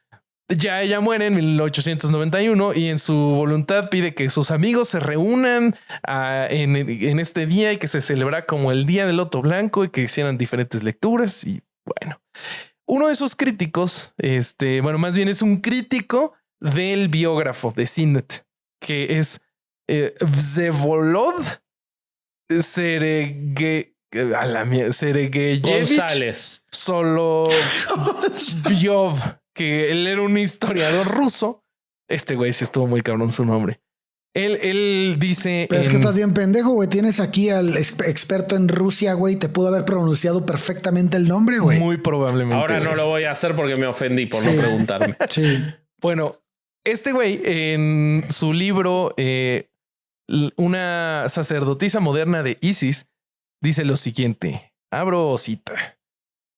Ya ella muere en 1891 y en su voluntad pide que sus amigos se reúnan en este día y que se celebra como el Día del Loto Blanco y que hicieran diferentes lecturas. Y bueno, uno de esos críticos, más bien es un crítico del biógrafo de Sinet, que es Vsevolod Seregeyevich González Solovyov, que él era un historiador ruso. Este güey sí estuvo muy cabrón su nombre. Él dice... Pero es que estás bien pendejo, güey. Tienes aquí al experto en Rusia, güey. Te pudo haber pronunciado perfectamente el nombre, güey. Muy probablemente. Ahora no lo voy a hacer porque me ofendí por no preguntarme. Sí. Bueno, este güey en su libro Una sacerdotisa moderna de Isis dice lo siguiente. Abro cita.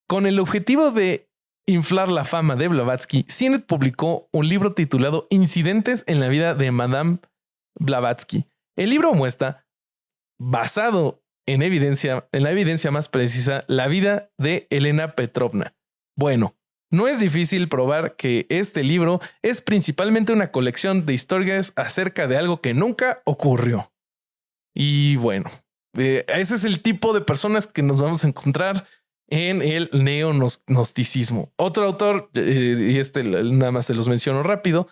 Con el objetivo de inflar la fama de Blavatsky, Sinet publicó un libro titulado Incidentes en la vida de Madame Blavatsky. El libro muestra, basado en la evidencia más precisa, la vida de Elena Petrovna. Bueno, no es difícil probar que este libro es principalmente una colección de historias acerca de algo que nunca ocurrió. Y bueno, ese es el tipo de personas que nos vamos a encontrar en el neognosticismo. Otro autor, y nada más se los menciono rápido,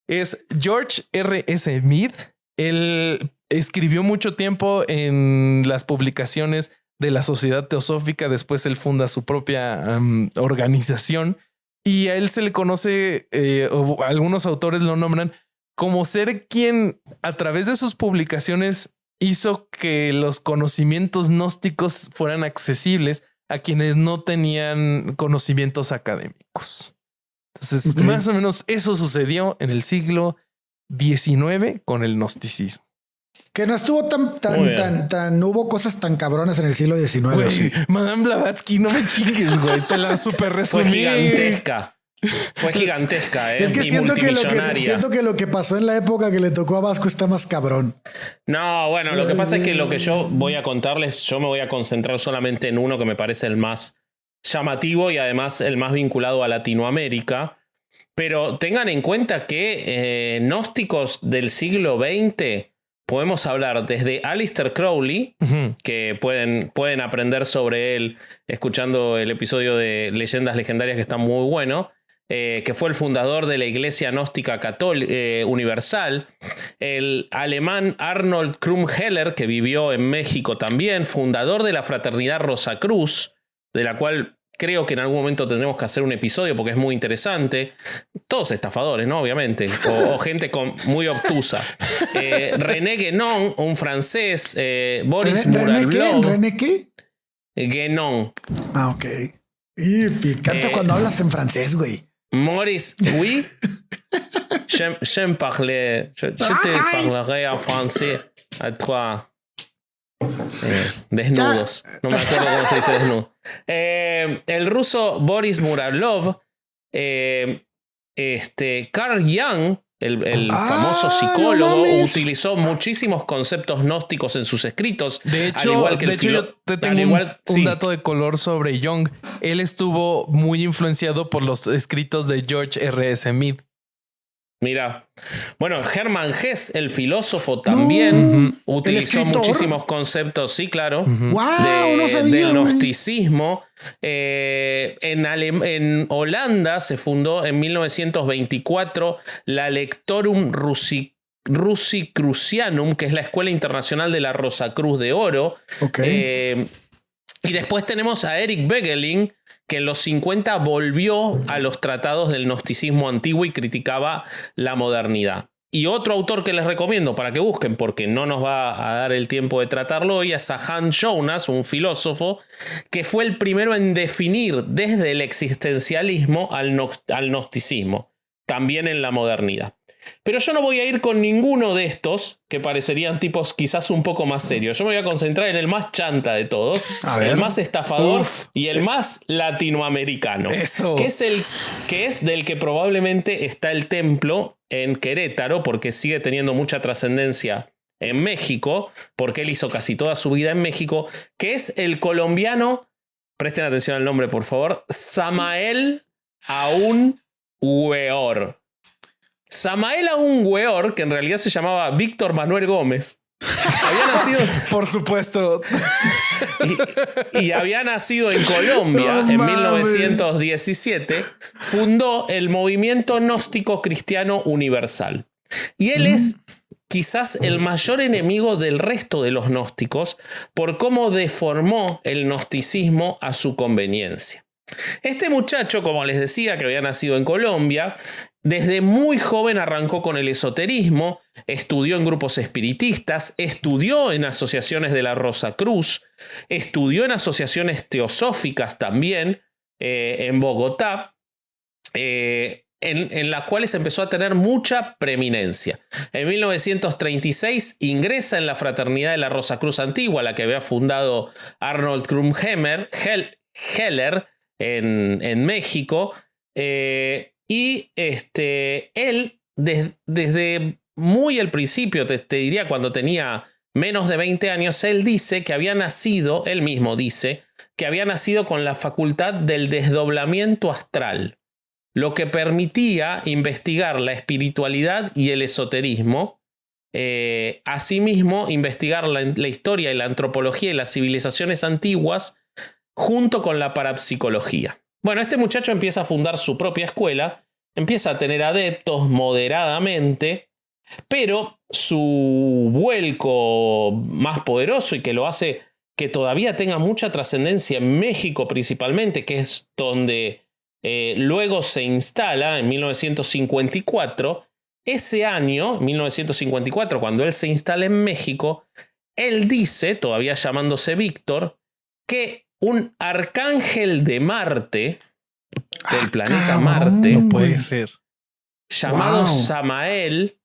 es George R.S. Mead. Él escribió mucho tiempo en las publicaciones de la Sociedad Teosófica. Después él funda su propia organización y a él se le conoce, o algunos autores lo nombran como ser quien a través de sus publicaciones hizo que los conocimientos gnósticos fueran accesibles a quienes no tenían conocimientos académicos. Entonces, más o menos eso sucedió en el siglo XIX con el gnosticismo. Que no estuvo tan hubo cosas tan cabronas en el siglo XIX. Güey, ¿sí? Madame Blavatsky, no me chingues, güey. Te la super resumí. Fue gigantesca, Es que siento que lo que pasó en la época que le tocó a Vasco está más cabrón. No, bueno, lo que pasa es que lo que yo voy a contarles, yo me voy a concentrar solamente en uno que me parece el más llamativo y además el más vinculado a Latinoamérica. Pero tengan en cuenta que gnósticos del siglo XX podemos hablar desde Aleister Crowley, que pueden aprender sobre él escuchando el episodio de Leyendas Legendarias que está muy bueno. Que fue el fundador de la Iglesia Gnóstica Universal, el alemán Arnold Krumheller, que vivió en México también, fundador de la Fraternidad Rosacruz, de la cual creo que en algún momento tendremos que hacer un episodio porque es muy interesante. Todos estafadores, ¿no? Obviamente, o gente muy obtusa. René Guénon, un francés, Boris Murablov. ¿René qué? Guénon. Ah, ok. Y picante cuando hablas en francés, güey. Maurice, oui. Je te parlerai en français a toi. Desnudos. No me acuerdo cómo se dice desnudo. El ruso Boris Murablov. Carl Jung, el famoso psicólogo, utilizó muchísimos conceptos gnósticos en sus escritos. De hecho, yo te tengo un dato de color sobre Jung. Él estuvo muy influenciado por los escritos de George R.S. Mead. Mira, bueno, Hermann Hesse, el filósofo, también utilizó muchísimos conceptos, sí, claro, ¡Wow! No sabía, del güey. gnosticismo. En Holanda se fundó en 1924 la Lectorum Russicrucianum, que es la Escuela Internacional de la Rosacruz de Oro. Ok. Y después tenemos a Eric Begelin, que en los 50 volvió a los tratados del gnosticismo antiguo y criticaba la modernidad. Y otro autor que les recomiendo para que busquen, porque no nos va a dar el tiempo de tratarlo hoy, es a Hans Jonas, un filósofo, que fue el primero en definir desde el existencialismo al gnosticismo, también en la modernidad. Pero yo no voy a ir con ninguno de estos, que parecerían tipos quizás un poco más serios. Yo me voy a concentrar en el más chanta de todos, el más estafador y el más latinoamericano. Eso. Que es del que probablemente está el templo en Querétaro, porque sigue teniendo mucha trascendencia en México, porque él hizo casi toda su vida en México, que es el colombiano, presten atención al nombre por favor, Samael Aún Weor. Samael Aún Weor, que en realidad se llamaba Víctor Manuel Gómez, había nacido, por supuesto, y había nacido en Colombia en 1917, fundó el movimiento gnóstico cristiano universal. Y él es quizás el mayor enemigo del resto de los gnósticos por cómo deformó el gnosticismo a su conveniencia. Este muchacho, como les decía, que había nacido en Colombia, desde muy joven arrancó con el esoterismo, estudió en grupos espiritistas, estudió en asociaciones de la Rosacruz, estudió en asociaciones teosóficas también en Bogotá, en las cuales empezó a tener mucha preeminencia. En 1936 ingresa en la Fraternidad de la Rosacruz Antigua, la que había fundado Arnold Krumheller en México. Y él, desde muy al principio, te diría cuando tenía menos de 20 años, él dice que había nacido, él mismo dice, que había nacido con la facultad del desdoblamiento astral, lo que permitía investigar la espiritualidad y el esoterismo. Asimismo, investigar la historia y la antropología y las civilizaciones antiguas junto con la parapsicología. Bueno, este muchacho empieza a fundar su propia escuela, empieza a tener adeptos moderadamente, pero su vuelco más poderoso y que lo hace que todavía tenga mucha trascendencia en México principalmente, que es donde luego se instala en 1954. Ese año, 1954, cuando él se instala en México, él dice, todavía llamándose Víctor, que un arcángel de Marte, del planeta Marte, no puede ser, llamado Samael,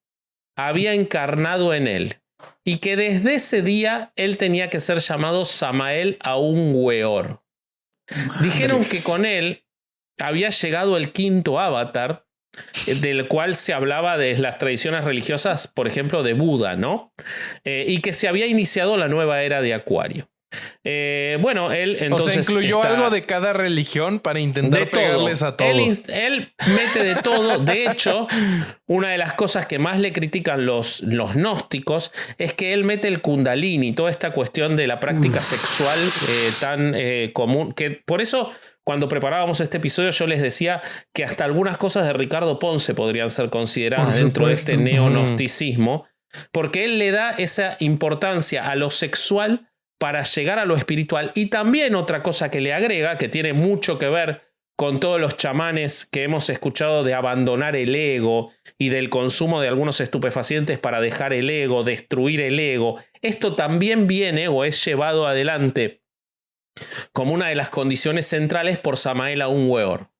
había encarnado en él. Y que desde ese día él tenía que ser llamado Samael Aún Weor. Dijeron que con él había llegado el quinto avatar, del cual se hablaba de las tradiciones religiosas, por ejemplo, de Buda, ¿no? Y que se había iniciado la nueva era de Acuario. Bueno, él entonces... O sea, incluyó algo de cada religión para intentar pegarles a todos. Él mete de todo. De hecho, una de las cosas que más le critican los gnósticos es que él mete el kundalini, toda esta cuestión de la práctica sexual tan común, que por eso... Cuando preparábamos este episodio yo les decía que hasta algunas cosas de Ricardo Ponce podrían ser consideradas dentro de este neognosticismo, porque él le da esa importancia a lo sexual para llegar a lo espiritual. Y también otra cosa que le agrega, que tiene mucho que ver con todos los chamanes que hemos escuchado de abandonar el ego y del consumo de algunos estupefacientes para dejar el ego, destruir el ego. Esto también viene o es llevado adelante como una de las condiciones centrales por Samael Aún Weor.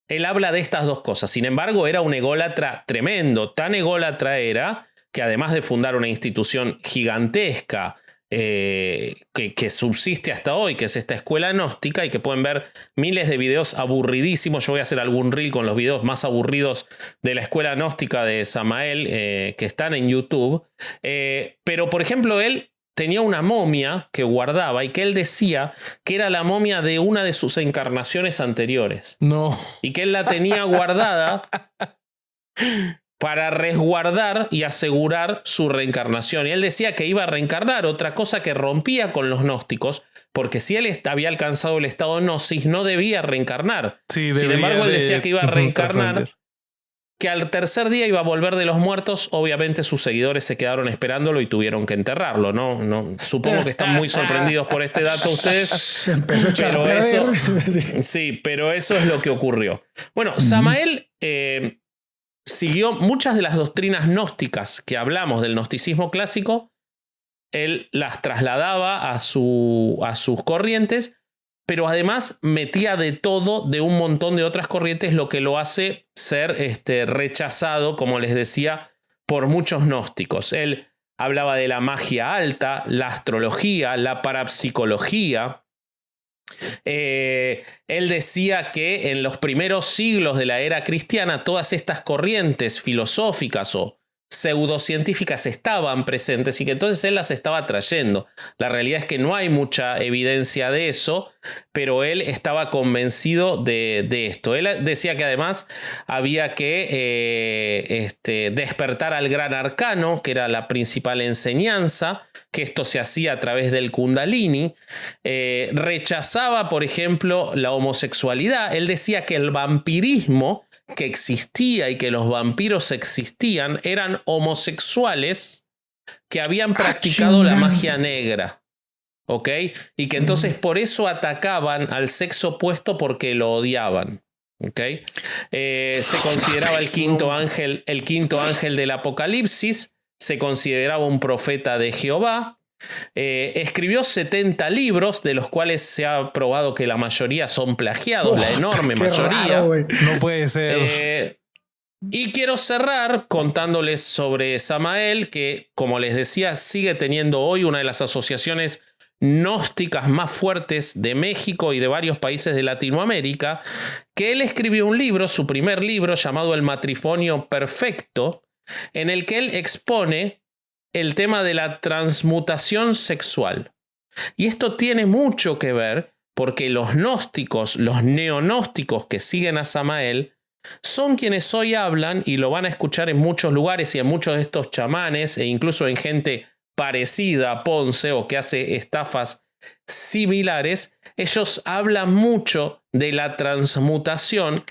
Él habla de estas dos cosas. Sin embargo, era un ególatra tremendo. Tan ególatra era que además de fundar una institución gigantesca que subsiste hasta hoy, que es esta escuela gnóstica, y que pueden ver miles de videos aburridísimos. Yo voy a hacer algún reel con los videos más aburridos de la escuela gnóstica de Samael que están en YouTube. Pero, por ejemplo, él tenía una momia que guardaba y que él decía que era la momia de una de sus encarnaciones anteriores. No. Y que él la tenía guardada para resguardar y asegurar su reencarnación. Y él decía que iba a reencarnar, otra cosa que rompía con los gnósticos, porque si él había alcanzado el estado gnosis, no debía reencarnar. Sí, sin embargo, él decía que iba a reencarnar, trascender. que al tercer día iba a volver de los muertos. Obviamente sus seguidores se quedaron esperándolo y tuvieron que enterrarlo, ¿no? Supongo que están muy sorprendidos por este dato ustedes. Se empezó a echar a Pero perder. eso, sí, pero eso es lo que ocurrió. Bueno, Samael siguió muchas de las doctrinas gnósticas que hablamos del gnosticismo clásico. Él las trasladaba a sus corrientes, pero además metía de todo de un montón de otras corrientes, lo que lo hace ser rechazado, como les decía, por muchos gnósticos. Él hablaba de la magia alta, la astrología, la parapsicología. Él decía que en los primeros siglos de la era cristiana todas estas corrientes filosóficas o pseudocientíficas estaban presentes y que entonces él las estaba trayendo. La realidad es que no hay mucha evidencia de eso, pero él estaba convencido de esto. Él decía que además había que despertar al gran arcano, que era la principal enseñanza, que esto se hacía a través del Kundalini. Rechazaba, por ejemplo, la homosexualidad. Él decía que el vampirismo que existía y que los vampiros existían eran homosexuales que habían practicado la magia negra. ¿Ok? Y que entonces por eso atacaban al sexo opuesto, porque lo odiaban. ¿Ok? Se consideraba el quinto ángel del Apocalipsis. Se consideraba un profeta de Jehová. Escribió 70 libros, de los cuales se ha probado que la mayoría son plagiados, la enorme mayoría. Raro, No puede ser. Y quiero cerrar contándoles sobre Samael, que, como les decía, sigue teniendo hoy una de las asociaciones gnósticas más fuertes de México y de varios países de Latinoamérica, que él escribió un libro, su primer libro, llamado El matrimonio perfecto, en el que él expone el tema de la transmutación sexual. Y esto tiene mucho que ver porque los gnósticos, los neognósticos que siguen a Samael, son quienes hoy hablan, y lo van a escuchar en muchos lugares y en muchos de estos chamanes, e incluso en gente parecida a Ponce o que hace estafas similares. Ellos hablan mucho de la transmutación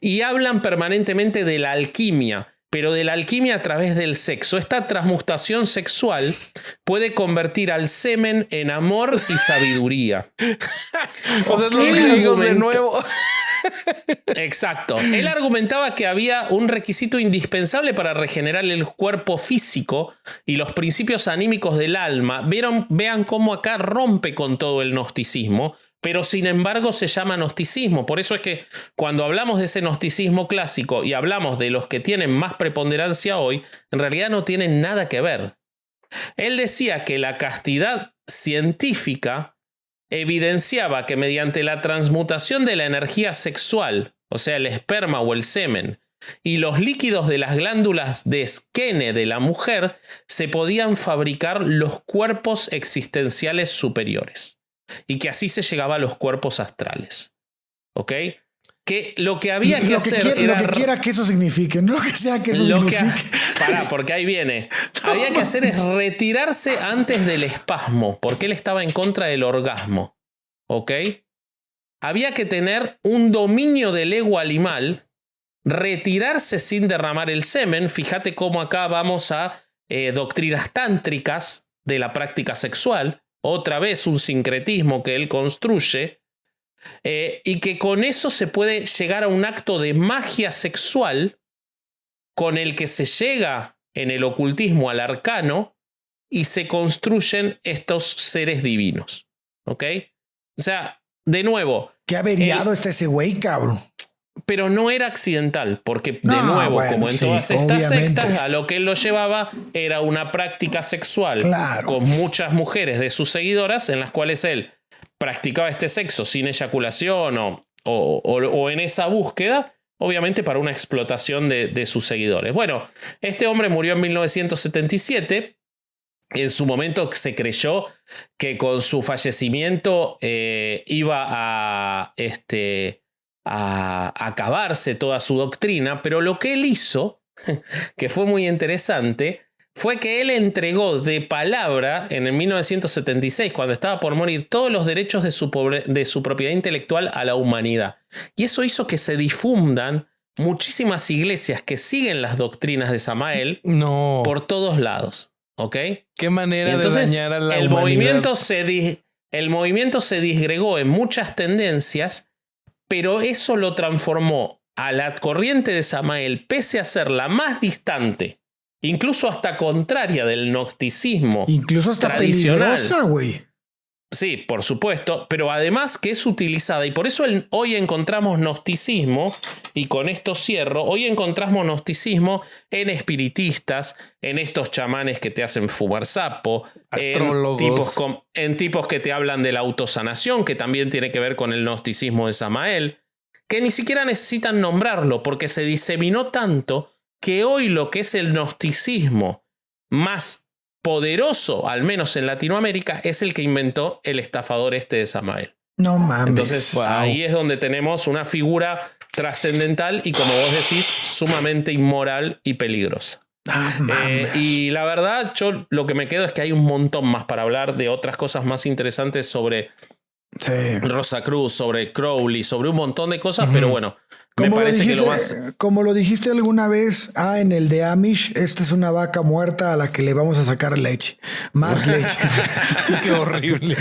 y hablan permanentemente de la alquimia, pero de la alquimia a través del sexo. Esta transmutación sexual puede convertir al semen en amor y sabiduría. O sea, los griegos de nuevo. Exacto. Él argumentaba que había un requisito indispensable para regenerar el cuerpo físico y los principios anímicos del alma. Vean cómo acá rompe con todo el gnosticismo, pero sin embargo se llama gnosticismo. Por eso es que cuando hablamos de ese gnosticismo clásico y hablamos de los que tienen más preponderancia hoy, en realidad no tienen nada que ver. Él decía que la castidad científica evidenciaba que mediante la transmutación de la energía sexual, o sea, el esperma o el semen, y los líquidos de las glándulas de Skene de la mujer, se podían fabricar los cuerpos existenciales superiores. Y que así se llegaba a los cuerpos astrales. ¿Ok? Que lo que había que hacer era... Lo que quiera que eso signifique, no lo que sea que eso signifique. Pará, porque ahí viene. Había que hacer es retirarse antes del espasmo, porque él estaba en contra del orgasmo. ¿Ok? Había que tener un dominio del ego animal, retirarse sin derramar el semen. Fíjate cómo acá vamos a doctrinas tántricas de la práctica sexual. Otra vez un sincretismo que él construye. Y que con eso se puede llegar a un acto de magia sexual con el que se llega en el ocultismo al arcano y se construyen estos seres divinos. ¿Ok? O sea, de nuevo... Qué averiado está ese güey, cabrón. Pero no era accidental, porque de nuevo, bueno, como en sí, todas estas obviamente. sectas, a lo que él lo llevaba era una práctica sexual con muchas mujeres de sus seguidoras, en las cuales él practicaba este sexo sin eyaculación o en esa búsqueda, obviamente para una explotación de sus seguidores. Bueno, este hombre murió en 1977. En su momento se creyó que con su fallecimiento iba a acabarse toda su doctrina, pero lo que él hizo que fue muy interesante, fue que él entregó de palabra en el 1976, cuando estaba por morir, todos los derechos de su propiedad intelectual a la humanidad. Y eso hizo que se difundan muchísimas iglesias que siguen las doctrinas de Samael por todos lados. ¿Ok? Qué manera entonces, de dañar a la el humanidad. El movimiento se disgregó en muchas tendencias, pero eso lo transformó a la corriente de Samael, pese a ser la más distante, incluso hasta contraria del gnosticismo. Incluso hasta tradicional. peligrosa, güey. Sí, por supuesto, pero además que es utilizada, y por eso hoy encontramos gnosticismo, y con esto cierro, hoy encontramos gnosticismo en espiritistas, en estos chamanes que te hacen fumar sapo, astrólogos, en tipos que te hablan de la autosanación, que también tiene que ver con el gnosticismo de Samael, que ni siquiera necesitan nombrarlo, porque se diseminó tanto que hoy lo que es el gnosticismo más poderoso, al menos en Latinoamérica, es el que inventó el estafador de Samael. No mames. Entonces, ahí es donde tenemos una figura trascendental y, como vos decís, sumamente inmoral y peligrosa. Y la verdad, yo lo que me quedo es que hay un montón más para hablar de otras cosas más interesantes sobre Rosacruz, sobre Crowley, sobre un montón de cosas, pero bueno, me parece que lo más... Como lo dijiste alguna vez, en el de Amish, esta es una vaca muerta a la que le vamos a sacar leche. Más leche. Qué horrible.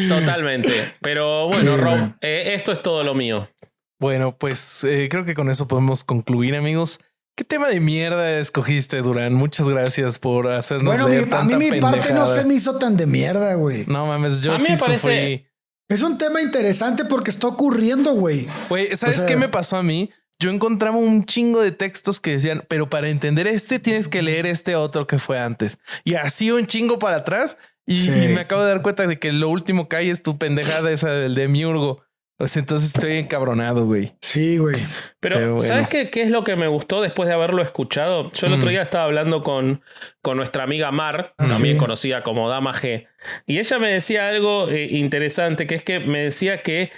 Totalmente. Pero bueno, sí, Rob, esto es todo lo mío. Bueno, pues creo que con eso podemos concluir, amigos. ¿Qué tema de mierda escogiste, Durán? Muchas gracias por hacernos leer tanta a mí mi pendejada. parte no se me hizo tan de mierda, güey. No mames, yo sí sufrí. Es un tema interesante porque está ocurriendo, güey. Güey, ¿sabes qué me pasó a mí? Yo encontraba un chingo de textos que decían, pero para entender tienes que leer este otro que fue antes. Y así un chingo para atrás. Y me acabo de dar cuenta de que lo último que hay es tu pendejada esa del Demiurgo. Pues entonces estoy encabronado, güey. Sí, güey. Pero bueno. ¿Sabes qué es lo que me gustó después de haberlo escuchado? Yo el otro día estaba hablando con nuestra amiga Mar, también conocida como Dama G. Y ella me decía algo interesante, que es que me decía que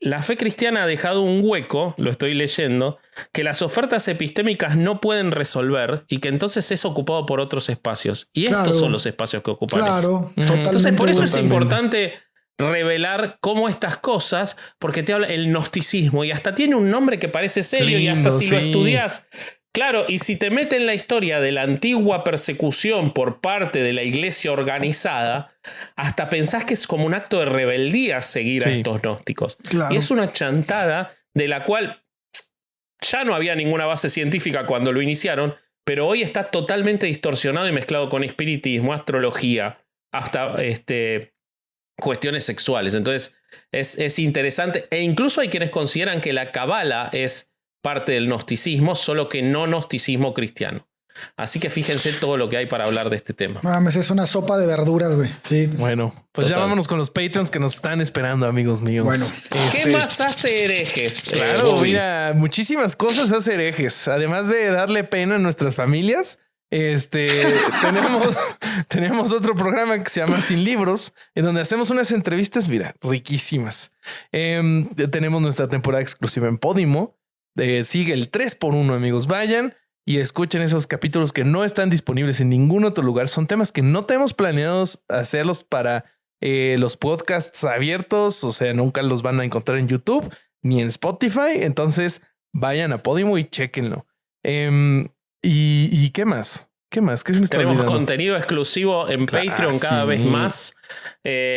la fe cristiana ha dejado un hueco, lo estoy leyendo, que las ofertas epistémicas no pueden resolver y que entonces es ocupado por otros espacios. Y estos son los espacios que ocupan eso. Entonces por eso es importante revelar cómo estas cosas, porque te habla el gnosticismo y hasta tiene un nombre que parece serio. Lindo, y hasta si lo estudias, claro, y si te metes en la historia de la antigua persecución por parte de la iglesia organizada, hasta pensás que es como un acto de rebeldía seguir a estos gnósticos. Claro. Y es una chantada de la cual ya no había ninguna base científica cuando lo iniciaron, pero hoy está totalmente distorsionado y mezclado con espiritismo, astrología, hasta cuestiones sexuales. Entonces es interesante, e incluso hay quienes consideran que la Cábala es parte del gnosticismo, solo que no gnosticismo cristiano. Así que fíjense todo lo que hay para hablar de este tema. Mames, es una sopa de verduras, güey. Sí. Bueno, pues ya vámonos con los Patreons que nos están esperando, amigos míos. Bueno, ¿qué más hace Herejes? Claro, mira, muchísimas cosas hace Herejes. Además de darle pena a nuestras familias, tenemos otro programa que se llama Sin Libros, en donde hacemos unas entrevistas, mira, riquísimas. Tenemos nuestra temporada exclusiva en Podimo. Sigue el 3x1, amigos. Vayan y escuchen esos capítulos que no están disponibles en ningún otro lugar. Son temas que no tenemos planeados hacerlos para los podcasts abiertos. O sea, nunca los van a encontrar en YouTube ni en Spotify. Entonces vayan a Podimo y chéquenlo. ¿Y qué más? ¿Qué más? ¿Qué se me está Tenemos olvidando? contenido exclusivo en Patreon cada vez más.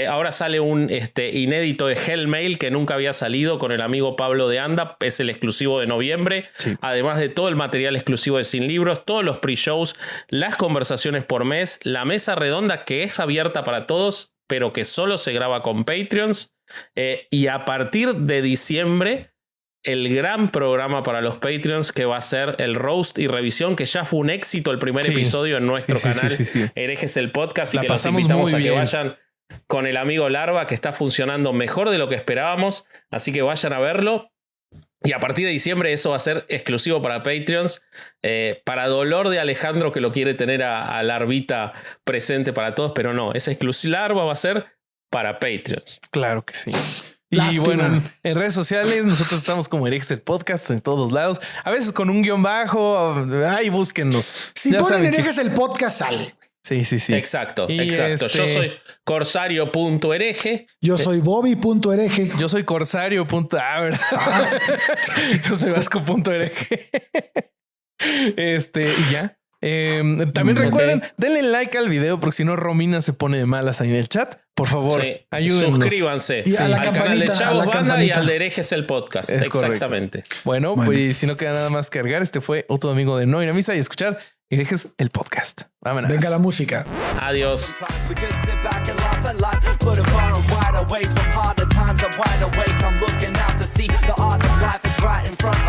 Ahora sale un inédito de Hellmail que nunca había salido con el amigo Pablo de Anda. Es el exclusivo de noviembre. Sí. Además de todo el material exclusivo de Sin Libros, todos los pre-shows, las conversaciones por mes, la mesa redonda que es abierta para todos, pero que solo se graba con Patreons. Y a partir de diciembre, el gran programa para los Patreons que va a ser el roast y revisión, que ya fue un éxito el primer episodio en nuestro canal Herejes el Podcast, y que los invitamos a que vayan con el amigo Larva, que está funcionando mejor de lo que esperábamos, así que vayan a verlo. Y a partir de diciembre eso va a ser exclusivo para Patreons, para dolor de Alejandro, que lo quiere tener a Larvita presente para todos, pero no, ese exclusivo Larva va a ser para Patreons. Claro que sí. Y Lástima. bueno, en redes sociales nosotros estamos como Herejes el Podcast en todos lados. A veces con un guión bajo. Ay, búsquennos. Si Ya ponen saben que- Herejes el podcast, sale. Sí. Exacto, Y exacto. Yo soy corsario.hereje. Yo soy Bobby.hereje. Yo soy corsario. ¿Verdad? Yo soy vasco.hereje. Y ya. También Ok. recuerden, denle like al video porque si no Romina se pone de malas ahí en el chat. Por favor, Sí. ayúdennos. Suscríbanse Y a la al canal de campanita, a Chavos la Banda y campanita. al de Herejes el Podcast. Es correcto. Exactamente. Bueno, Bueno. pues si no queda nada más que cargar, este fue otro amigo de No Ir a Misa y escuchar Herejes el Podcast. Vámonos. Venga la música. Adiós. We just sit back and laugh at life. Put it far and wide away from harder times. I'm wide awake. I'm looking out to see the art of life is right in front of